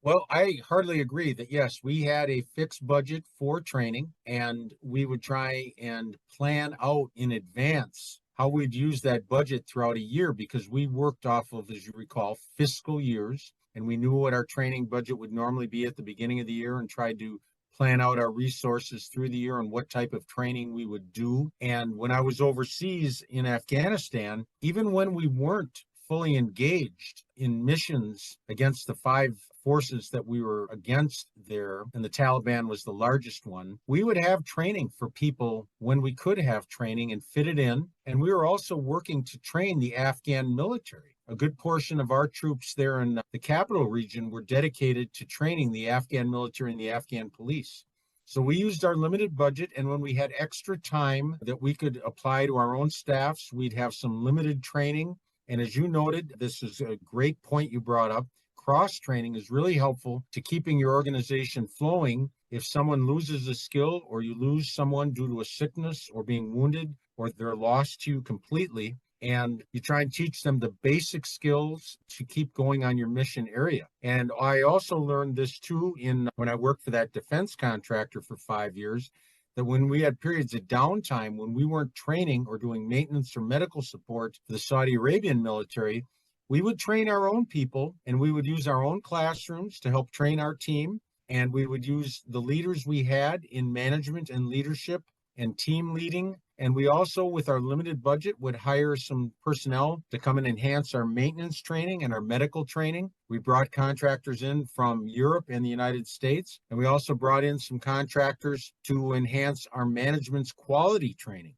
Well, I hardly agree that, yes, we had a fixed budget for training, and we would try and plan out in advance how we'd use that budget throughout a year, because we worked off of, as you recall, fiscal years, and we knew what our training budget would normally be at the beginning of the year and tried to plan out our resources through the year and what type of training we would do. And when I was overseas in Afghanistan, even when we weren't fully engaged in missions against the 5 forces that we were against there, and the Taliban was the largest one, we would have training for people when we could have training and fit it in. And we were also working to train the Afghan military. A good portion of our troops there in the capital region were dedicated to training the Afghan military and the Afghan police. So we used our limited budget, and when we had extra time that we could apply to our own staffs, we'd have some limited training. And as you noted, this is a great point you brought up. Cross-training is really helpful to keeping your organization flowing. If someone loses a skill, or you lose someone due to a sickness or being wounded, or they're lost to you completely, and you try and teach them the basic skills to keep going on your mission area. And I also learned this too when I worked for that defense contractor for 5 years, that when we had periods of downtime, when we weren't training or doing maintenance or medical support for the Saudi Arabian military, we would train our own people, and we would use our own classrooms to help train our team. And we would use the leaders we had in management and leadership and team leading. And we also, with our limited budget, would hire some personnel to come and enhance our maintenance training and our medical training. We brought contractors in from Europe and the United States, and we also brought in some contractors to enhance our management's quality training.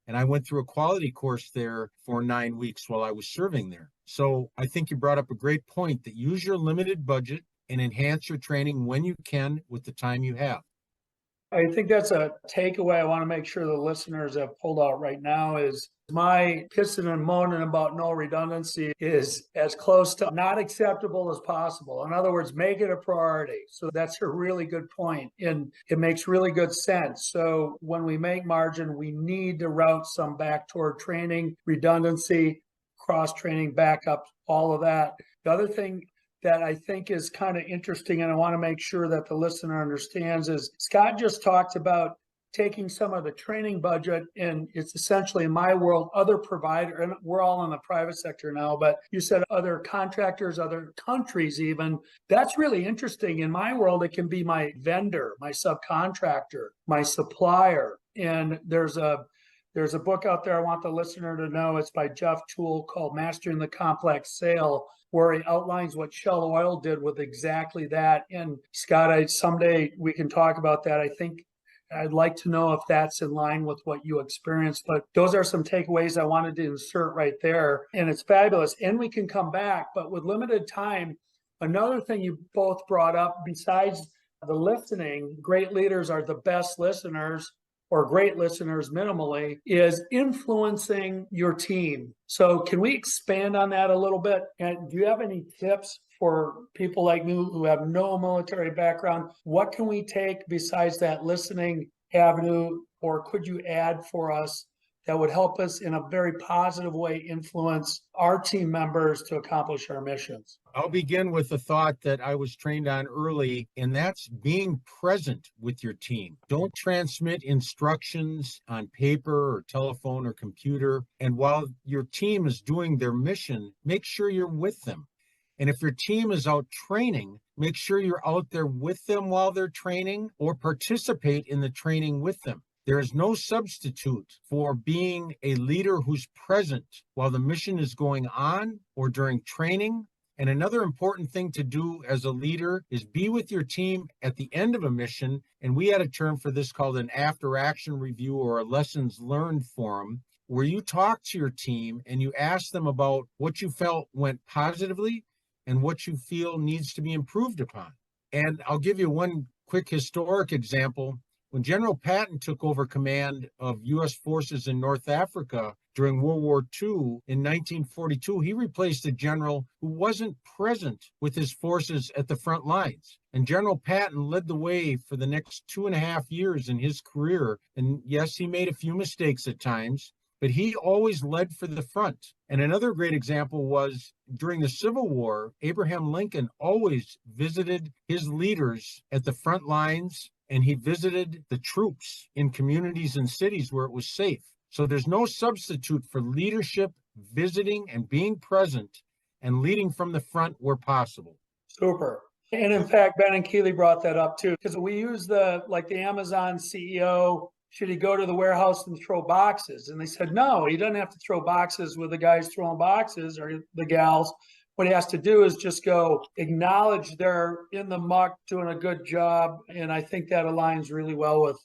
And I went through a quality course there for 9 weeks while I was serving there. So I think you brought up a great point, that use your limited budget and enhance your training when you can with the time you have. I think that's a takeaway I want to make sure the listeners have pulled out right now is my pissing and moaning about no redundancy is as close to not acceptable as possible. In other words, make it a priority. So that's a really good point, and it makes really good sense. So when we make margin, we need to route some back toward training, redundancy, cross-training, backup, all of that. The other thing that I think is kind of interesting, and I want to make sure that the listener understands, is Scott just talked about taking some of the training budget, and it's essentially, in my world, other provider, and we're all in the private sector now, but you said other contractors, other countries even. That's really interesting. In my world, it can be my vendor, my subcontractor, my supplier. And there's a book out there I want the listener to know. It's by Jeff Toole called Mastering the Complex Sale, where he outlines what Shell Oil did with exactly that. And Scott, someday we can talk about that. I think I'd like to know if that's in line with what you experienced, but those are some takeaways I wanted to insert right there. And it's fabulous. And we can come back, but with limited time, another thing you both brought up, besides the listening, great leaders are the best listeners, or great listeners minimally, is influencing your team. So can we expand on that a little bit? And do you have any tips for people like me who have no military background? What can we take besides that listening avenue, or could you add for us that would help us in a very positive way influence our team members to accomplish our missions? I'll begin with the thought that I was trained on early, and that's being present with your team. Don't transmit instructions on paper or telephone or computer. And while your team is doing their mission, make sure you're with them. And if your team is out training, make sure you're out there with them while they're training, or participate in the training with them. There is no substitute for being a leader who's present while the mission is going on or during training. And another important thing to do as a leader is be with your team at the end of a mission. And we had a term for this called an after-action review, or a lessons learned forum, where you talk to your team and you ask them about what you felt went positively and what you feel needs to be improved upon. And I'll give you one quick historic example. When General Patton took over command of U.S. forces in North Africa during World War II in 1942, he replaced a general who wasn't present with his forces at the front lines. And General Patton led the way for the next 2.5 years in his career. And yes, he made a few mistakes at times, but he always led for the front. And another great example was during the Civil War, Abraham Lincoln always visited his leaders at the front lines, and he visited the troops in communities and cities where it was safe. So there's no substitute for leadership, visiting and being present, and leading from the front where possible. Super. And in fact, Ben and Keeley brought that up too, because we use the Amazon CEO, should he go to the warehouse and throw boxes? And they said, no, he doesn't have to throw boxes with the guys throwing boxes or the gals, what he has to do is just go acknowledge they're in the muck, doing a good job. And I think that aligns really well with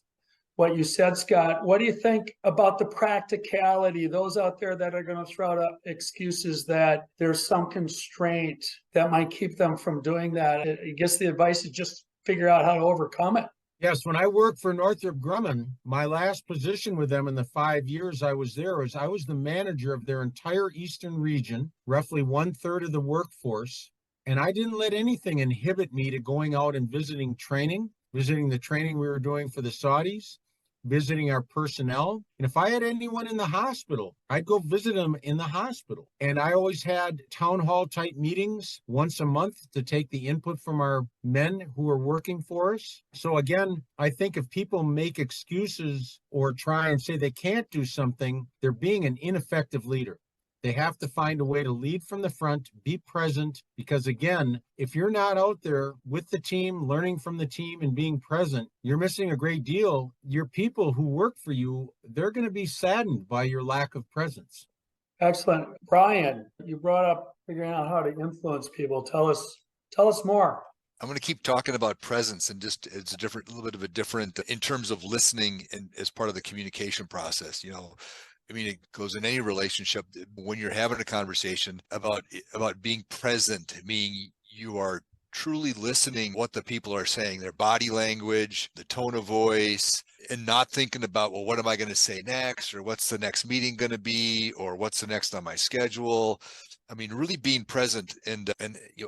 what you said, Scott. What do you think about the practicality? Those out there that are going to throw out excuses that there's some constraint that might keep them from doing that. I guess the advice is just figure out how to overcome it. Yes, when I worked for Northrop Grumman, my last position with them in the 5 years I was there was I was the manager of their entire eastern region, roughly 1/3 of the workforce. And I didn't let anything inhibit me to going out and visiting the training we were doing for the Saudis, visiting our personnel. And if I had anyone in the hospital, I'd go visit them in the hospital. And I always had town hall type meetings once a month to take the input from our men who are working for us. So again, I think if people make excuses or try and say they can't do something, they're being an ineffective leader. They have to find a way to lead from the front, be present, because again, if you're not out there with the team, learning from the team and being present, you're missing a great deal. Your people who work for you, they're going to be saddened by your lack of presence. Excellent. Brian, you brought up figuring out how to influence people. Tell us more. I'm going to keep talking about presence, and just it's a little bit of a different in terms of listening and as part of the communication process. I mean, it goes in any relationship when you're having a conversation about being present, meaning you are truly listening what the people are saying, their body language, the tone of voice, and not thinking about, well, what am I going to say next, or what's the next meeting going to be, or what's the next on my schedule. I mean, really being present and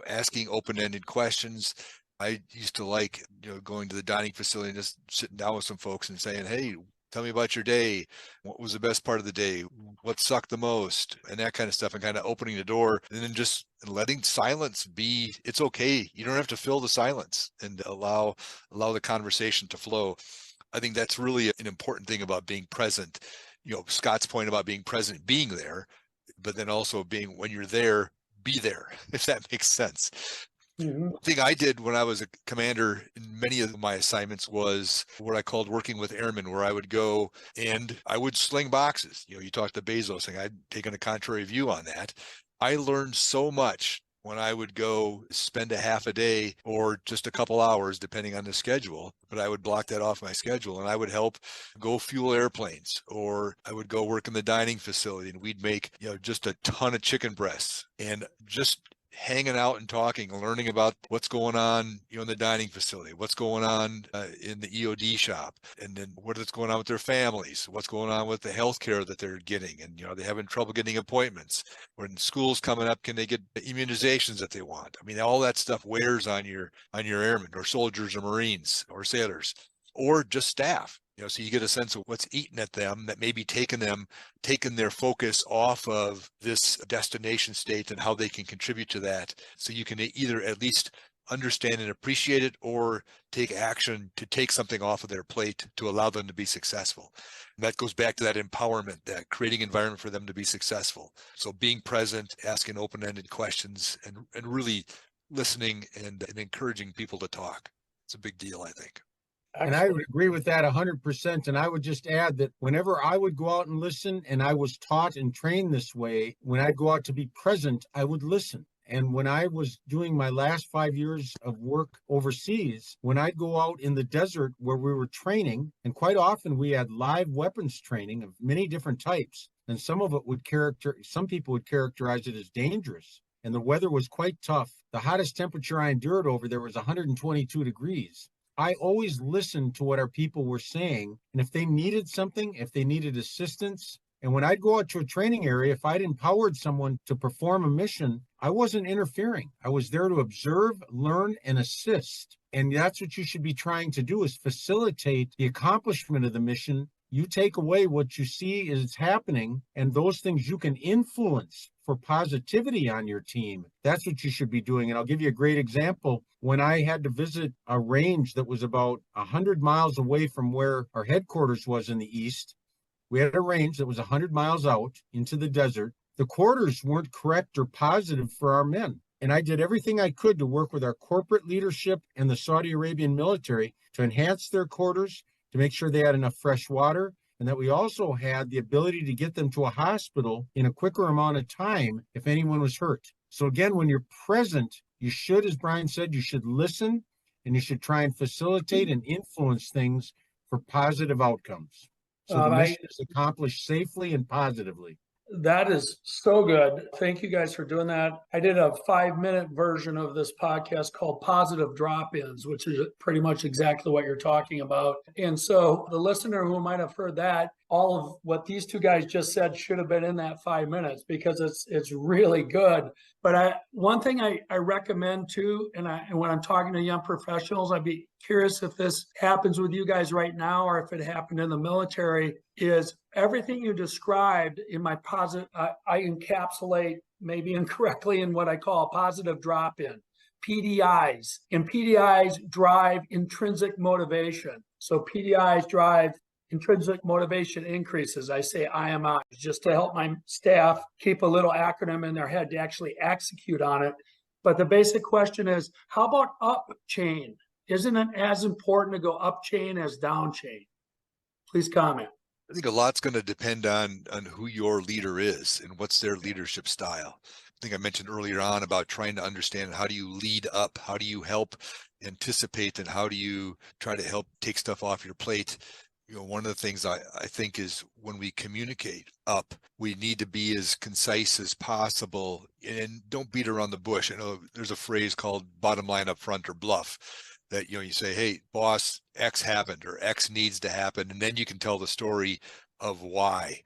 asking open-ended questions. I used to like going to the dining facility and just sitting down with some folks and saying, hey, tell me about your day. What was the best part of the day? What sucked the most? And that kind of stuff, and kind of opening the door, and then just letting silence be. It's okay. You don't have to fill the silence, and allow the conversation to flow. I think that's really an important thing about being present. Scott's point about being present, being there, but then also being, when you're there, be there, if that makes sense. One thing I did when I was a commander in many of my assignments was what I called working with airmen, where I would go and I would sling boxes. You talked to Bezos thing. I'd taken a contrary view on that. I learned so much when I would go spend a half a day or just a couple hours, depending on the schedule, but I would block that off my schedule, and I would help go fuel airplanes, or I would go work in the dining facility, and we'd make, just a ton of chicken breasts, and just hanging out and talking and learning about what's going on, in the dining facility, what's going on in the EOD shop, and then what's going on with their families, what's going on with the health care that they're getting, and they're having trouble getting appointments. When school's coming up, can they get immunizations that they want? I mean, all that stuff wears on your airmen, or soldiers, or Marines, or sailors, or just staff. So you get a sense of what's eating at them that may be taking their focus off of this destination state, and how they can contribute to that. So you can either at least understand and appreciate it, or take action to take something off of their plate to allow them to be successful. And that goes back to that empowerment, that creating environment for them to be successful. So being present, asking open-ended questions, and really listening and encouraging people to talk. It's a big deal, I think. And I would agree with that 100%. And I would just add that whenever I would go out and listen, and I was taught and trained this way, when I'd go out to be present, I would listen. And when I was doing my last 5 years of work overseas, when I'd go out in the desert where we were training, and quite often we had live weapons training of many different types, and some people would characterize it as dangerous. And the weather was quite tough. The hottest temperature I endured over there was 122 degrees. I always listened to what our people were saying, and if they needed something, if they needed assistance, and when I'd go out to a training area, if I'd empowered someone to perform a mission, I wasn't interfering. I was there to observe, learn, and assist. And that's what you should be trying to do, is facilitate the accomplishment of the mission. You take away what you see is happening, and those things you can influence for positivity on your team. That's what you should be doing. And I'll give you a great example. When I had to visit a range that was about 100 miles away from where our headquarters was in the east, we had a range that was 100 miles out into the desert. The quarters weren't correct or positive for our men. And I did everything I could to work with our corporate leadership and the Saudi Arabian military to enhance their quarters, to make sure they had enough fresh water, and that we also had the ability to get them to a hospital in a quicker amount of time if anyone was hurt. So again, when you're present, you should, as Brian said, you should listen and you should try and facilitate and influence things for positive outcomes. So the mission is accomplished safely and positively. That is so good. Thank you guys for doing that. I did a 5-minute version of this podcast called Positive Drop-ins, which is pretty much exactly what you're talking about. And so the listener who might have heard that, all of what these two guys just said should have been in that 5 minutes, because it's really good. But one thing I recommend too, and when I'm talking to young professionals, I'd be curious if this happens with you guys right now or if it happened in the military, is everything you described in my positive, I encapsulate maybe incorrectly in what I call positive drop-in, PDIs. And PDIs drive intrinsic motivation. So PDIs drive intrinsic motivation increases. I say IMI just to help my staff keep a little acronym in their head to actually execute on it. But the basic question is, how about up chain? Isn't it as important to go up chain as down chain? Please comment. I think a lot's going to depend on who your leader is and what's their leadership style. I think I mentioned earlier on about trying to understand, how do you lead up? How do you help anticipate, and how do you try to help take stuff off your plate? You know, one of the things I think is, when we communicate up, we need to be as concise as possible and don't beat around the bush. I know there's a phrase called bottom line up front, or bluff, that, you say, hey, boss, X happened or X needs to happen. And then you can tell the story of why.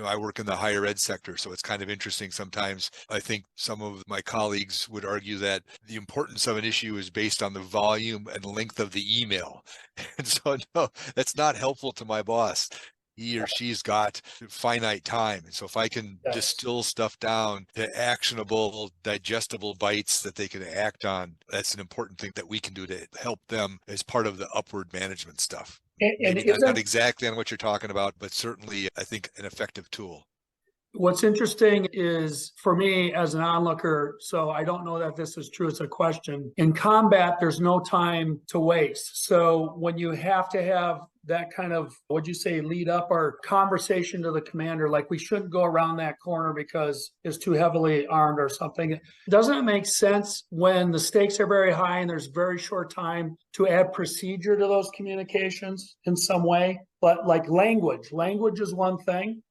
I work in the higher ed sector, so it's kind of interesting sometimes. I think some of my colleagues would argue that the importance of an issue is based on the volume and length of the email. And so, no, that's not helpful to my boss. He or she's got finite time. And so if I can distill stuff down to actionable, digestible bites that they can act on, that's an important thing that we can do to help them as part of the upward management stuff. And maybe not exactly on what you're talking about, but certainly I think an effective tool. What's interesting is, for me as an onlooker, so I don't know that this is true, it's a question. In combat, there's no time to waste. So when you have to have that kind of, what'd you say, lead up or conversation to the commander, like we shouldn't go around that corner because it's too heavily armed or something. Doesn't it make sense when the stakes are very high and there's very short time to add procedure to those communications in some way? But like language is one thing,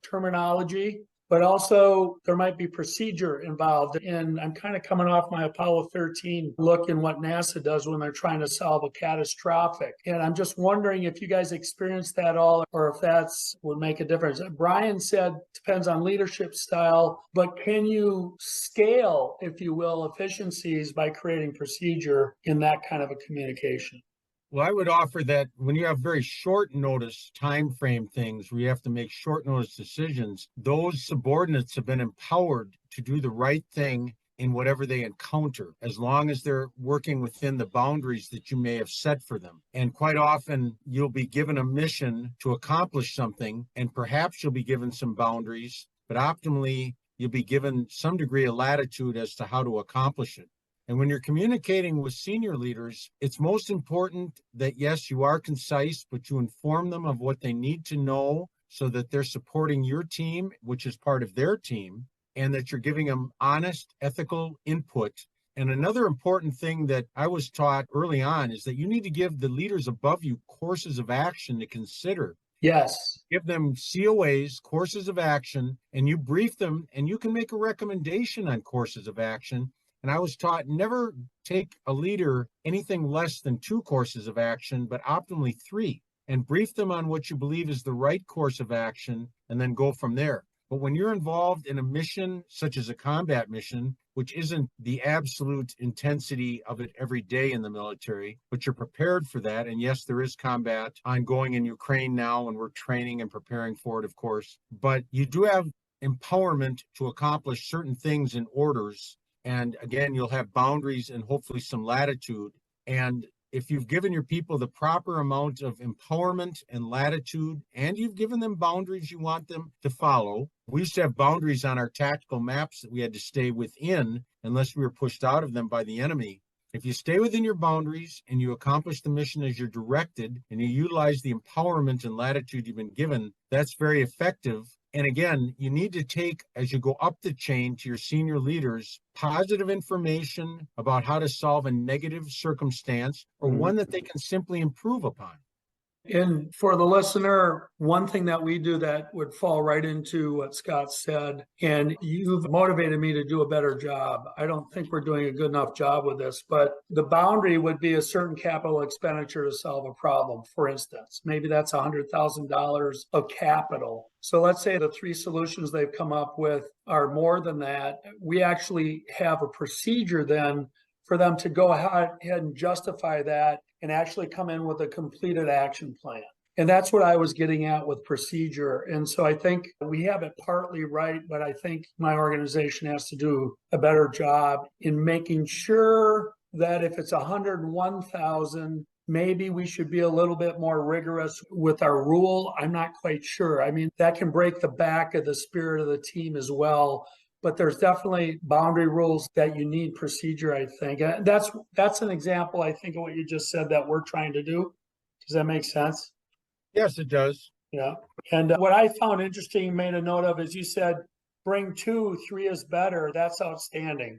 terminology, but also there might be procedure involved. And I'm kind of coming off my Apollo 13 look in what NASA does when they're trying to solve a catastrophic. And I'm just wondering if you guys experienced that all, or if that's would make a difference. Brian said depends on leadership style, but can you scale, if you will, efficiencies by creating procedure in that kind of a communication? Well, I would offer that when you have very short notice time frame things where you have to make short notice decisions, those subordinates have been empowered to do the right thing in whatever they encounter, as long as they're working within the boundaries that you may have set for them. And quite often you'll be given a mission to accomplish something, and perhaps you'll be given some boundaries, but optimally you'll be given some degree of latitude as to how to accomplish it. And when you're communicating with senior leaders, it's most important that, yes, you are concise, but you inform them of what they need to know so that they're supporting your team, which is part of their team, and that you're giving them honest, ethical input. And another important thing that I was taught early on is that you need to give the leaders above you courses of action to consider. Yes. Give them COAs, courses of action, and you brief them, and you can make a recommendation on courses of action. And I was taught never take a leader anything less than 2 courses of action, but optimally 3, and brief them on what you believe is the right course of action, and then go from there. But when you're involved in a mission such as a combat mission, which isn't the absolute intensity of it every day in the military, but you're prepared for that. And yes, there is combat ongoing in Ukraine now, and we're training and preparing for it, of course. But you do have empowerment to accomplish certain things in orders. And again, you'll have boundaries and hopefully some latitude. And if you've given your people the proper amount of empowerment and latitude, and you've given them boundaries you want them to follow, we used to have boundaries on our tactical maps that we had to stay within unless we were pushed out of them by the enemy. If you stay within your boundaries and you accomplish the mission as you're directed, and you utilize the empowerment and latitude you've been given, that's very effective. And again, you need to take, as you go up the chain to your senior leaders, positive information about how to solve a negative circumstance or one that they can simply improve upon. And for the listener, one thing that we do that would fall right into what Scott said, and you've motivated me to do a better job. I don't think we're doing a good enough job with this, but the boundary would be a certain capital expenditure to solve a problem. For instance, maybe that's $100,000 of capital. So let's say the 3 solutions they've come up with are more than that. We actually have a procedure then for them to go ahead and justify that and actually come in with a completed action plan. And that's what I was getting at with procedure. And so I think we have it partly right, but I think my organization has to do a better job in making sure that if it's 101,000, maybe we should be a little bit more rigorous with our rule. I'm not quite sure. I mean, that can break the back of the spirit of the team as well. But there's definitely boundary rules that you need procedure, I think. That's an example, I think, of what you just said that we're trying to do. Does that make sense? Yes, it does. Yeah. And what I found interesting, you made a note of, is you said, bring 2, 3 is better. That's outstanding.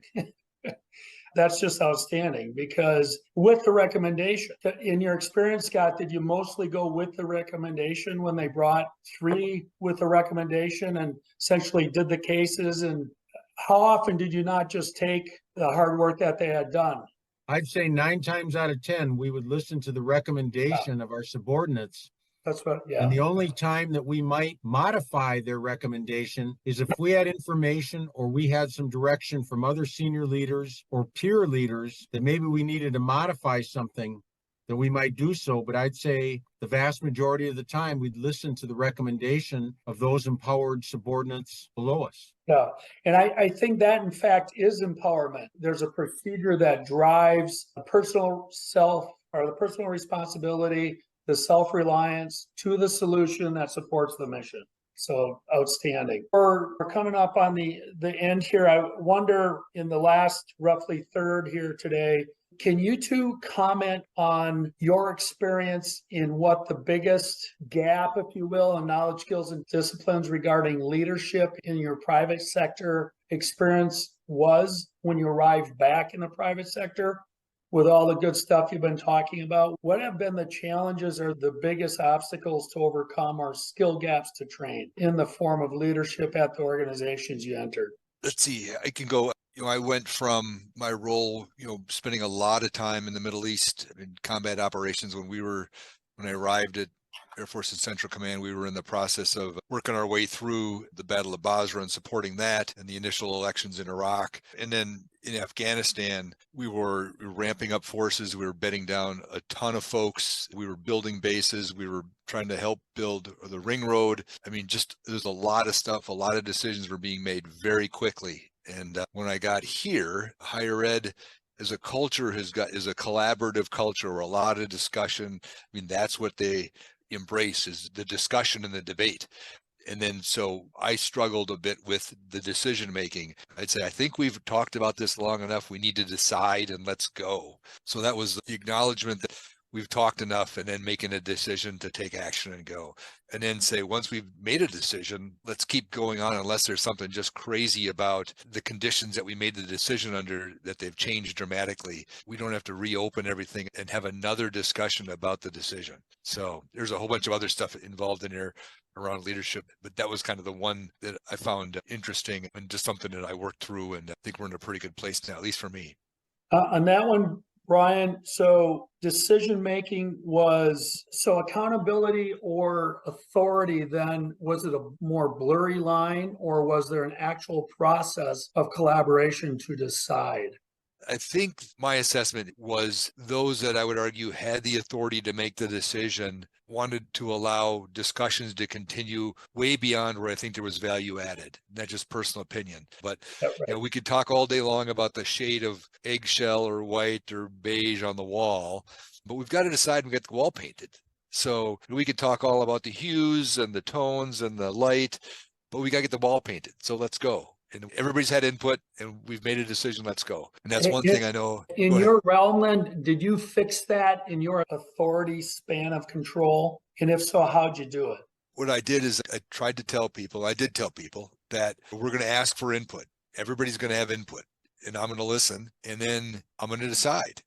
That's just outstanding, because with the recommendation, in your experience, Scott, did you mostly go with the recommendation when they brought 3 with the recommendation and essentially did the cases? And how often did you not just take the hard work that they had done? I'd say 9 times out of 10, we would listen to the recommendation of our subordinates. That's what, yeah. And the only time that we might modify their recommendation is if we had information or we had some direction from other senior leaders or peer leaders that maybe we needed to modify something, that we might do so. But I'd say the vast majority of the time, we'd listen to the recommendation of those empowered subordinates below us. Yeah, and I think that, in fact, is empowerment. There's a procedure that drives the personal self or the personal responsibility, the self-reliance to the solution that supports the mission. So outstanding. We're coming up on the end here. I wonder, in the last roughly third here today, can you 2 comment on your experience in what the biggest gap, if you will, in knowledge, skills, and disciplines regarding leadership in your private sector experience was when you arrived back in the private sector? With all the good stuff you've been talking about, what have been the challenges or the biggest obstacles to overcome or skill gaps to train in the form of leadership at the organizations you entered? Let's see, I can go. I went from my role, spending a lot of time in the Middle East in combat operations. When I arrived at Air Force and Central Command, we were in the process of working our way through the Battle of Basra and supporting that and the initial elections in Iraq. And then in Afghanistan, we were ramping up forces. We were bedding down a ton of folks. We were building bases. We were trying to help build the ring road. I mean, there's a lot of stuff, a lot of decisions were being made very quickly. And when I got here, higher ed as a culture is a collaborative culture, or a lot of discussion. I mean, that's what they embrace, is the discussion and the debate. And then so I struggled a bit with the decision making. I'd say, I think we've talked about this long enough. We need to decide and let's go. So that was the acknowledgement that we've talked enough, and then making a decision to take action and go. And then say, once we've made a decision, let's keep going on, unless there's something just crazy about the conditions that we made the decision under that they've changed dramatically. We don't have to reopen everything and have another discussion about the decision. So there's a whole bunch of other stuff involved in here around leadership, but that was kind of the one that I found interesting and just something that I worked through, and I think we're in a pretty good place now, at least for me. On that one, Brian, so decision-making so accountability or authority then, was it a more blurry line, or was there an actual process of collaboration to decide? I think my assessment was those that I would argue had the authority to make the decision wanted to allow discussions to continue way beyond where I think there was value added, not just personal opinion. But Right. we could talk all day long about the shade of eggshell or white or beige on the wall, but we've got to decide and get the wall painted. So we could talk all about the hues and the tones and the light, but we got to get the wall painted. So let's go. And everybody's had input, and we've made a decision. Let's go. And that's one thing I know. In your realm, then, did you fix that in your authority span of control? And if so, how'd you do it? what I did is I tried to tell people, I did tell people that we're going to ask for input. Everybody's going to have input, and I'm going to listen, and then I'm going to decide.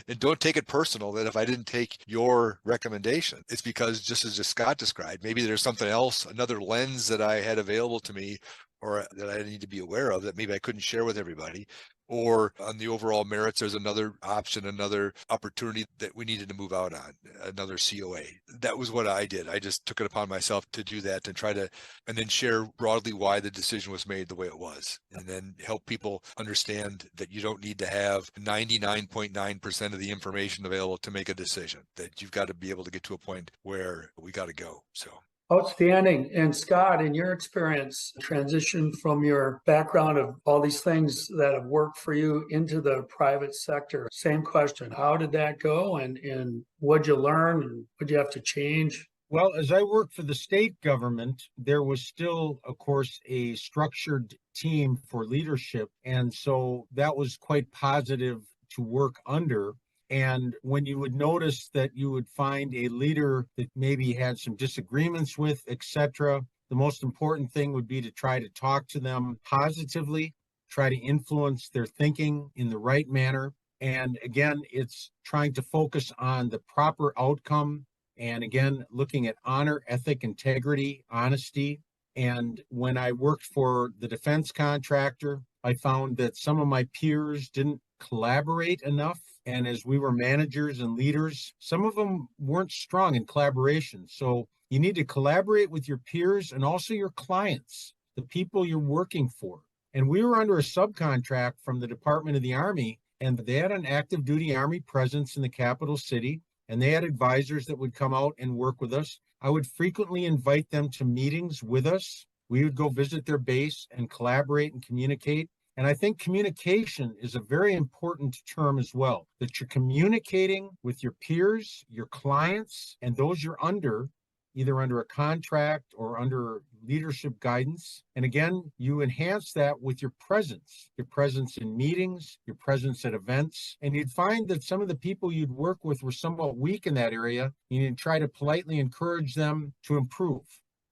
And don't take it personal that if I didn't take your recommendation, it's because, just as Scott described, maybe there's something else, another lens that I had available to me or that I need to be aware of that maybe I couldn't share with everybody. Or on the overall merits, there's another option, another opportunity that we needed to move out on, another COA. That was what I did. I just took it upon myself to do that and try to, and then share broadly why the decision was made the way it was, and then help people understand that you don't need to have 99.9% of the information available to make a decision, that you've got to be able to get to a point where we got to go. So. Outstanding. And Scott, in your experience, transition from your background of all these things that have worked for you into the private sector, same question. How did that go, and what'd you learn, and what'd you have to change? Well, as I worked for the state government, there was still, of course, a structured team for leadership. And so that was quite positive to work under. And when you would notice that you would find a leader that maybe had some disagreements with, etc., the most important thing would be to try to talk to them positively, try to influence their thinking in the right manner. And again, it's trying to focus on the proper outcome. And again, looking at honor, ethic, integrity, honesty. And when I worked for the defense contractor, I found that some of my peers didn't collaborate enough. And as we were managers and leaders, some of them weren't strong in collaboration. So you need to collaborate with your peers and also your clients, the people you're working for. And we were under a subcontract from the Department of the Army, and they had an active duty Army presence in the capital city, and they had advisors that would come out and work with us. I would frequently invite them to meetings with us. We would go visit their base and collaborate and communicate. And I think communication is a very important term as well, that you're communicating with your peers, your clients, and those you're under, either under a contract or under leadership guidance. And again, you enhance that with your presence in meetings, your presence at events. And you'd find that some of the people you'd work with were somewhat weak in that area. You need to try to politely encourage them to improve.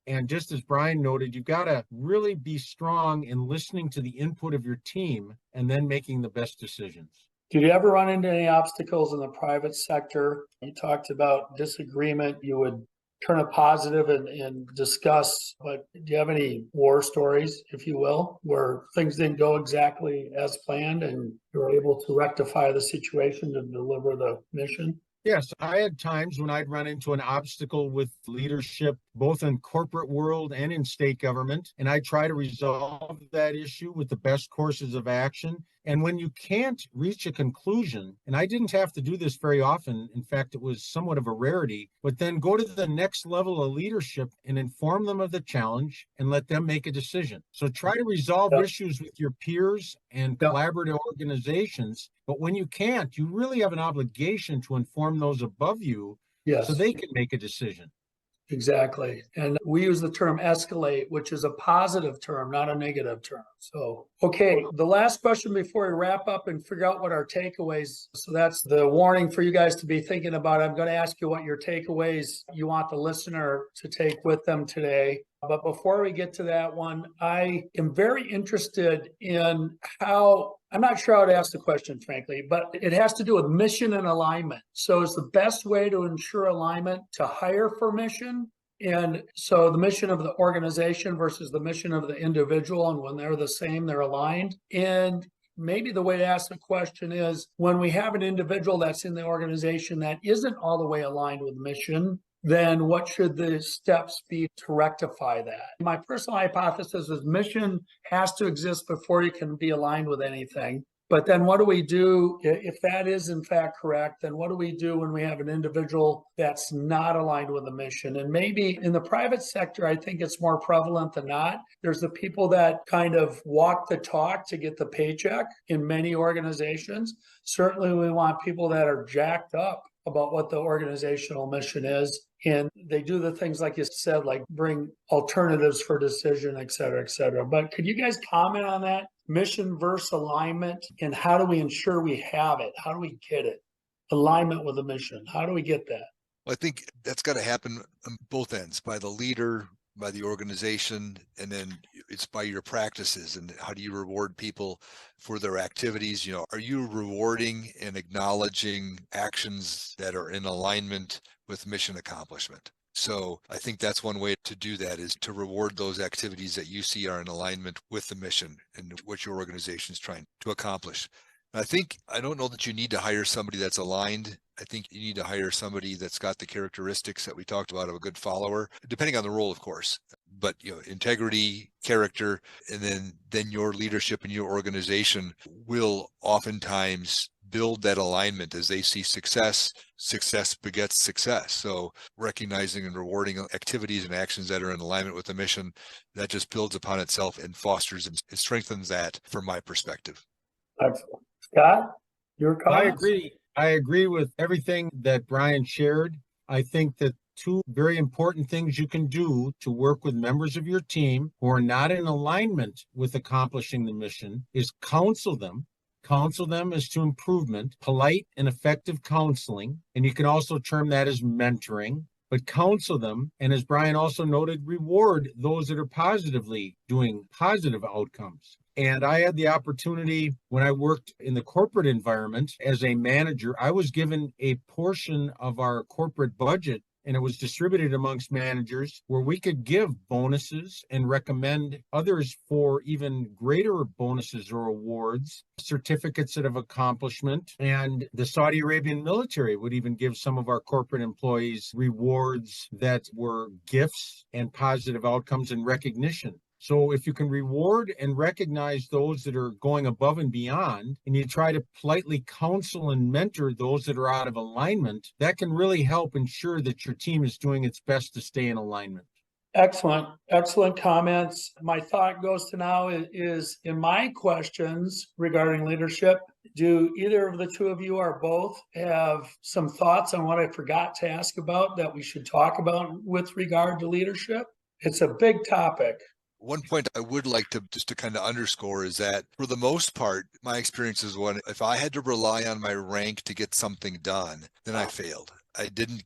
And just as Brian noted, you've got to really be strong in listening to the input of your team and then making the best decisions. Did you ever run into any obstacles in the private sector? You talked about disagreement. You would turn it positive and discuss, but do you have any war stories, if you will, where things didn't go exactly as planned and you were able to rectify the situation to deliver the mission? Yes, I had times when I'd run into an obstacle with leadership, both in corporate world and in state government, and I try to resolve that issue with the best courses of action. And when you can't reach a conclusion, and I didn't have to do this very often, in fact, it was somewhat of a rarity, but then go to the next level of leadership and inform them of the challenge and let them make a decision. So try to resolve issues with your peers and collaborative organizations. But when you can't, you really have an obligation to inform those above you so they can make a decision. Exactly. And we use the term escalate, which is a positive term, not a negative term. So, okay, the last question before we wrap up and figure out what our takeaways. So that's the warning for you guys to be thinking about. I'm going to ask you what your takeaways you want the listener to take with them today. But before we get to that one, I am very interested in how, I'm not sure how to ask the question, frankly, but it has to do with mission and alignment. So is the best way to ensure alignment to hire for mission? And so the mission of the organization versus the mission of the individual, and when they're the same, they're aligned. And maybe the way to ask the question is, when we have an individual that's in the organization that isn't all the way aligned with mission, then what should the steps be to rectify that? My personal hypothesis is mission has to exist before you can be aligned with anything. But then what do we do if that is in fact correct? Then what do we do when we have an individual that's not aligned with the mission? And maybe in the private sector, I think it's more prevalent than not. There's the people that kind of walk the talk to get the paycheck in many organizations. Certainly we want people that are jacked up about what the organizational mission is. And they do the things like you said, like bring alternatives for decision, et cetera, et cetera. But could you guys comment on that? Mission versus alignment, and how do we ensure we have it? How do we get it? Alignment with the mission. How do we get that? I think that's got to happen on both ends, by the leader, by the organization, and then it's by your practices and how do you reward people for their activities. Are you rewarding and acknowledging actions that are in alignment with mission accomplishment? So I think that's one way to do that, is to reward those activities that you see are in alignment with the mission and what your organization is trying to accomplish. I don't know that you need to hire somebody that's aligned. I think you need to hire somebody that's got the characteristics that we talked about of a good follower, depending on the role, of course. But integrity, character, and then your leadership and your organization will oftentimes build that alignment as they see success. Success begets success. So recognizing and rewarding activities and actions that are in alignment with the mission, that just builds upon itself and fosters and strengthens that from my perspective. Excellent. Scott, your comments? I agree with everything that Brian shared. I think that two very important things you can do to work with members of your team who are not in alignment with accomplishing the mission is counsel them. Counsel them as to improvement, polite and effective counseling. And you can also term that as mentoring. But counsel them, and as Brian also noted, reward those that are positively doing positive outcomes. And I had the opportunity when I worked in the corporate environment as a manager, I was given a portion of our corporate budget, and it was distributed amongst managers where we could give bonuses and recommend others for even greater bonuses or awards, certificates of accomplishment. And the Saudi Arabian military would even give some of our corporate employees rewards that were gifts and positive outcomes and recognition. So if you can reward and recognize those that are going above and beyond, and you try to politely counsel and mentor those that are out of alignment, that can really help ensure that your team is doing its best to stay in alignment. Excellent. Excellent comments. My thought goes to now is in my questions regarding leadership, do either of the two of you or both have some thoughts on what I forgot to ask about that we should talk about with regard to leadership? It's a big topic. One point I would like to just to kind of underscore is that for the most part, my experience is if I had to rely on my rank to get something done, then I failed. I didn't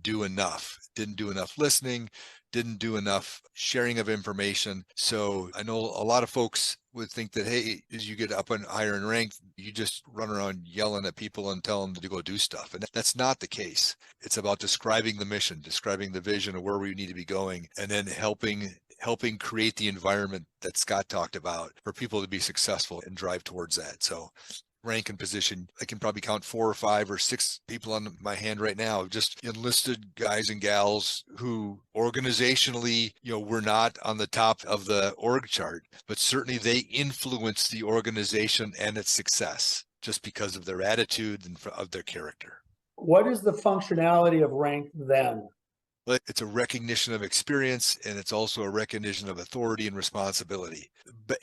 do enough, didn't do enough listening, didn't do enough sharing of information. So I know a lot of folks would think that, hey, as you get up and higher in rank, you just run around yelling at people and tell them to go do stuff. And that's not the case. It's about describing the mission, describing the vision of where we need to be going, and then helping create the environment that Scott talked about for people to be successful and drive towards that. So rank and position, I can probably count 4 or 5 or 6 people on my hand right now, just enlisted guys and gals who organizationally, were not on the top of the org chart, but certainly they influence the organization and its success just because of their attitude and of their character. What is the functionality of rank then? It's a recognition of experience, and it's also a recognition of authority and responsibility.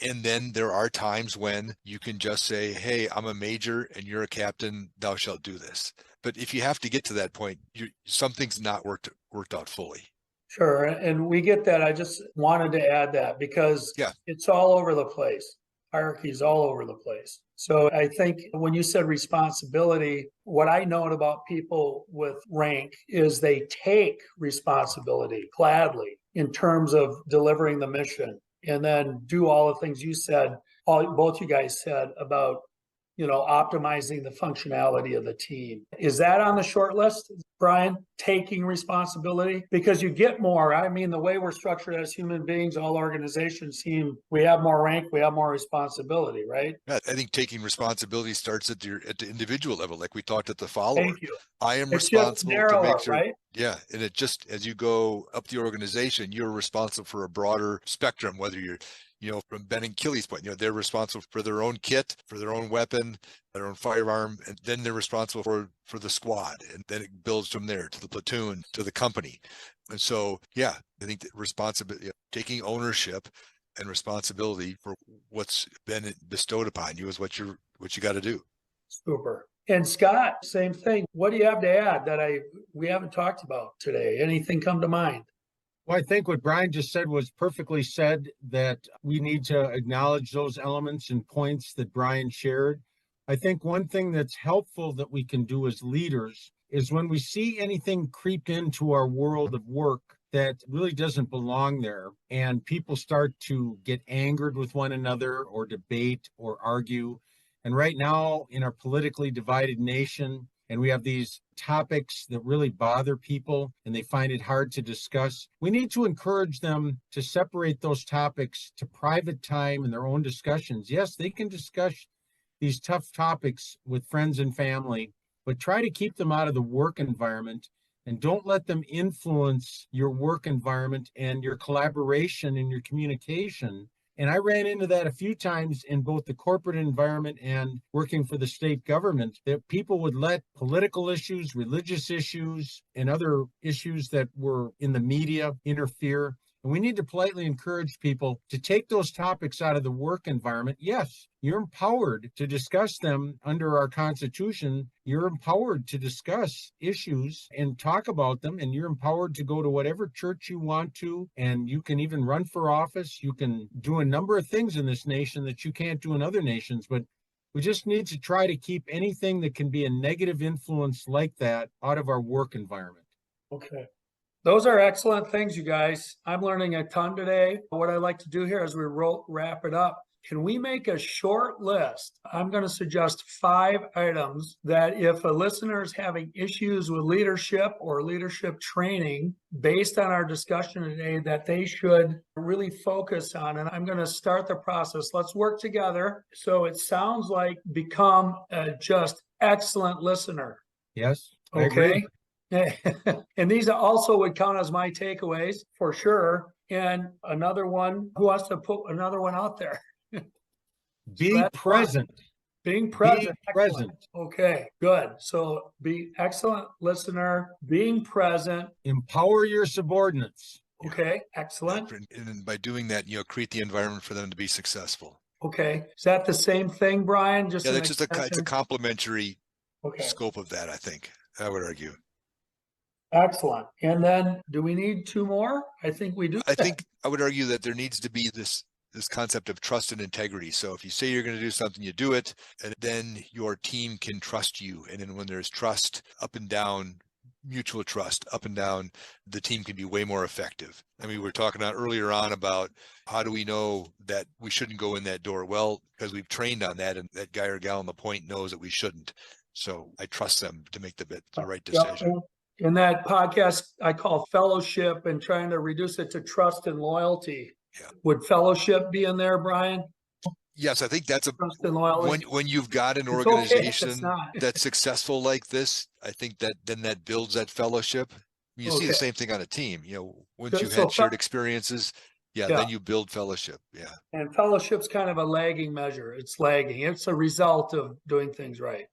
And then there are times when you can just say, hey, I'm a major and you're a captain, thou shalt do this. But if you have to get to that point, something's not worked out fully. Sure, and we get that. I just wanted to add that because it's all over the place. Hierarchy is all over the place. So I think when you said responsibility, what I know about people with rank is they take responsibility gladly in terms of delivering the mission, and then do all the things you said, both you guys said about, optimizing the functionality of the team. Is that on the short list, Brian, taking responsibility? Because you get more. I mean, the way we're structured as human beings, all organizations we have more rank, we have more responsibility, right? Yeah, I think taking responsibility starts at the individual level, like we talked at the follower. Thank you. I am It's responsible to make sure, right? Yeah. And it just, as you go up the organization, you're responsible for a broader spectrum, whether you're from Ben and Killy's point, they're responsible for their own kit, for their own weapon, their own firearm, and then they're responsible for the squad. And then it builds from there to the platoon, to the company. And so, I think that responsibility, taking ownership and responsibility for what's been bestowed upon you is what you got to do. Super. And Scott, same thing. What do you have to add that we haven't talked about today? Anything come to mind? Well, I think what Brian just said was perfectly said, that we need to acknowledge those elements and points that Brian shared. I think one thing that's helpful that we can do as leaders is when we see anything creep into our world of work that really doesn't belong there, and people start to get angered with one another or debate or argue. And right now, in our politically divided nation, and we have these topics that really bother people and they find it hard to discuss, we need to encourage them to separate those topics to private time and their own discussions. Yes, they can discuss these tough topics with friends and family, but try to keep them out of the work environment, and don't let them influence your work environment and your collaboration and your communication. And I ran into that a few times in both the corporate environment and working for the state government, that people would let political issues, religious issues, and other issues that were in the media interfere. And we need to politely encourage people to take those topics out of the work environment. Yes, you're empowered to discuss them under our Constitution. You're empowered to discuss issues and talk about them, and you're empowered to go to whatever church you want to, and you can even run for office. You can do a number of things in this nation that you can't do in other nations, but we just need to try to keep anything that can be a negative influence like that out of our work environment. Okay. Those are excellent things, you guys. I'm learning a ton today. What I'd like to do here as we wrap it up, can we make a short list? I'm going to suggest 5 items that if a listener is having issues with leadership or leadership training based on our discussion today, that they should really focus on. And I'm going to start the process. Let's work together. So it sounds like become a just excellent listener. Yes. I Okay. agree. And these also would count as my takeaways for sure. And another one, who wants to put another one out there? Be present. Being present. Be present. Okay, good. So be excellent listener, being present. Empower your subordinates. Okay, excellent. And by doing that, create the environment for them to be successful. Okay. Is that the same thing, Brian? Yeah, that's just it's a complementary scope of that, I think. I would argue. Excellent. And then do we need 2 more? I think we do. I think I would argue that there needs to be this concept of trust and integrity. So if you say you're going to do something, you do it, and then your team can trust you. And then when there's trust up and down, mutual trust up and down, the team can be way more effective. I mean, we were talking earlier on about how do we know that we shouldn't go in that door? Well, because we've trained on that, and that guy or gal on the point knows that we shouldn't. So I trust them to make the right decision. In that podcast, I call fellowship and trying to reduce it to trust and loyalty. Yeah. Would fellowship be in there, Brian? Yes, I think that's trust and loyalty. When you've got an organization that's successful like this, I think that builds that fellowship. You see the same thing on a team. Once you've had shared experiences, then you build fellowship. Yeah. And fellowship's kind of a lagging measure. It's lagging. It's a result of doing things right.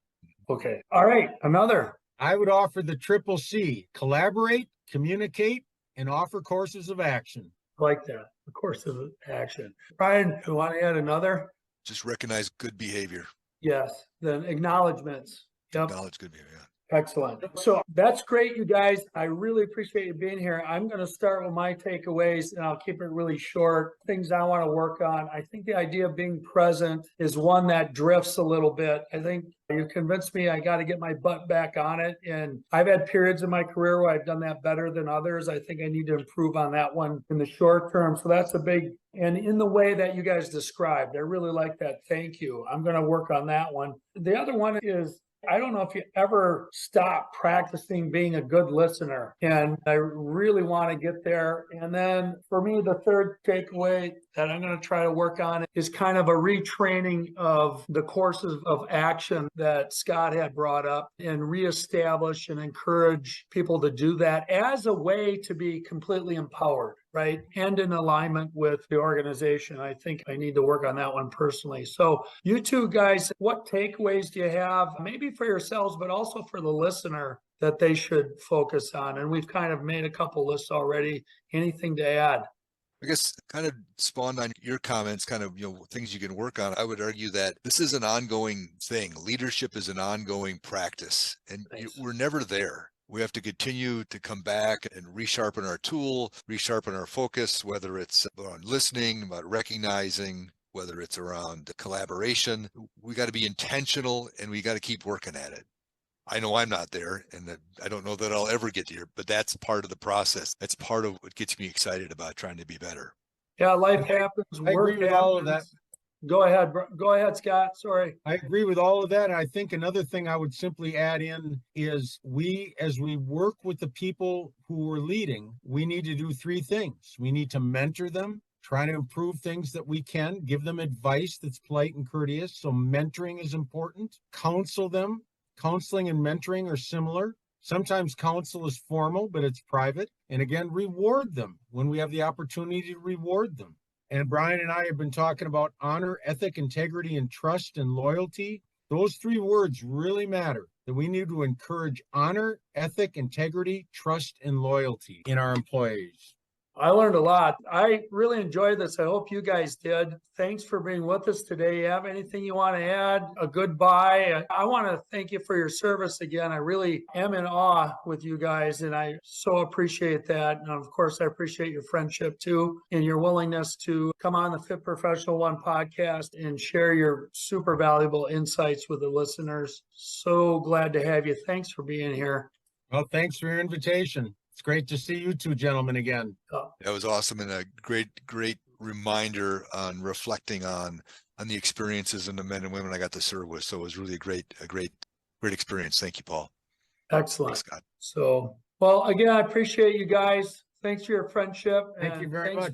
Okay. All right. Another. I would offer the 𝗕𝗿𝐶: collaborate, communicate, and offer courses of action. I like that. The course of action. Brian, you want to add another? Just recognize good behavior. Yes. Then acknowledgements. Yep. Acknowledge good behavior. Excellent. So that's great, you guys. I really appreciate you being here. I'm going to start with my takeaways, and I'll keep it really short. Things I want to work on. I think the idea of being present is one that drifts a little bit. I think you convinced me I got to get my butt back on it. And I've had periods in my career where I've done that better than others. I think I need to improve on that one in the short term. So that's a big, and in the way that you guys described, I really like that. Thank you. I'm going to work on that one. The other one is, I don't know if you ever stop practicing being a good listener, and I really want to get there. And then for me, the third takeaway that I'm going to try to work on is kind of a retraining of the courses of action that Scott had brought up, and reestablish and encourage people to do that as a way to be completely empowered, right? And in alignment with the organization. I think I need to work on that one personally. So you two guys, what takeaways do you have, maybe for yourselves, but also for the listener, that they should focus on? And we've kind of made a couple lists already. Anything to add? I guess kind of spawned on your comments, kind of, things you can work on. I would argue that this is an ongoing thing. Leadership is an ongoing practice, and we're never there. We have to continue to come back and resharpen our tool, resharpen our focus, whether it's on listening, about recognizing, whether it's around collaboration. We got to be intentional, and we got to keep working at it. I know I'm not there, and that I don't know that I'll ever get there, but that's part of the process. That's part of what gets me excited about trying to be better. Yeah, life happens, I work agree with all of that. happens. Go ahead, go ahead, Scott. Sorry. I agree with all of that. I think another thing I would simply add in is as we work with the people who are leading, we need to do three things. We need to mentor them, try to improve things that we can, give them advice that's polite and courteous. So mentoring is important. Counsel them. Counseling and mentoring are similar. Sometimes counsel is formal, but it's private. And again, reward them when we have the opportunity to reward them. And Brian and I have been talking about honor, ethic, integrity, and trust and loyalty. Those three words really matter, that we need to encourage honor, ethic, integrity, trust, and loyalty in our employees. I learned a lot. I really enjoyed this. I hope you guys did. Thanks for being with us today. You have anything you want to add? A goodbye? I want to thank you for your service again. I really am in awe with you guys, and I so appreciate that. And of course, I appreciate your friendship too, and your willingness to come on the Fit Professional One podcast and share your super valuable insights with the listeners. So glad to have you. Thanks for being here. Well, thanks for your invitation. It's great to see you two gentlemen again. That was awesome, and a great reminder on reflecting on the experiences and the men and women I got to serve with. So it was really a great experience. Thank you, Paul. Excellent. Thanks, Scott. So, well, again, I appreciate you guys. Thanks for your friendship. Thank you very much.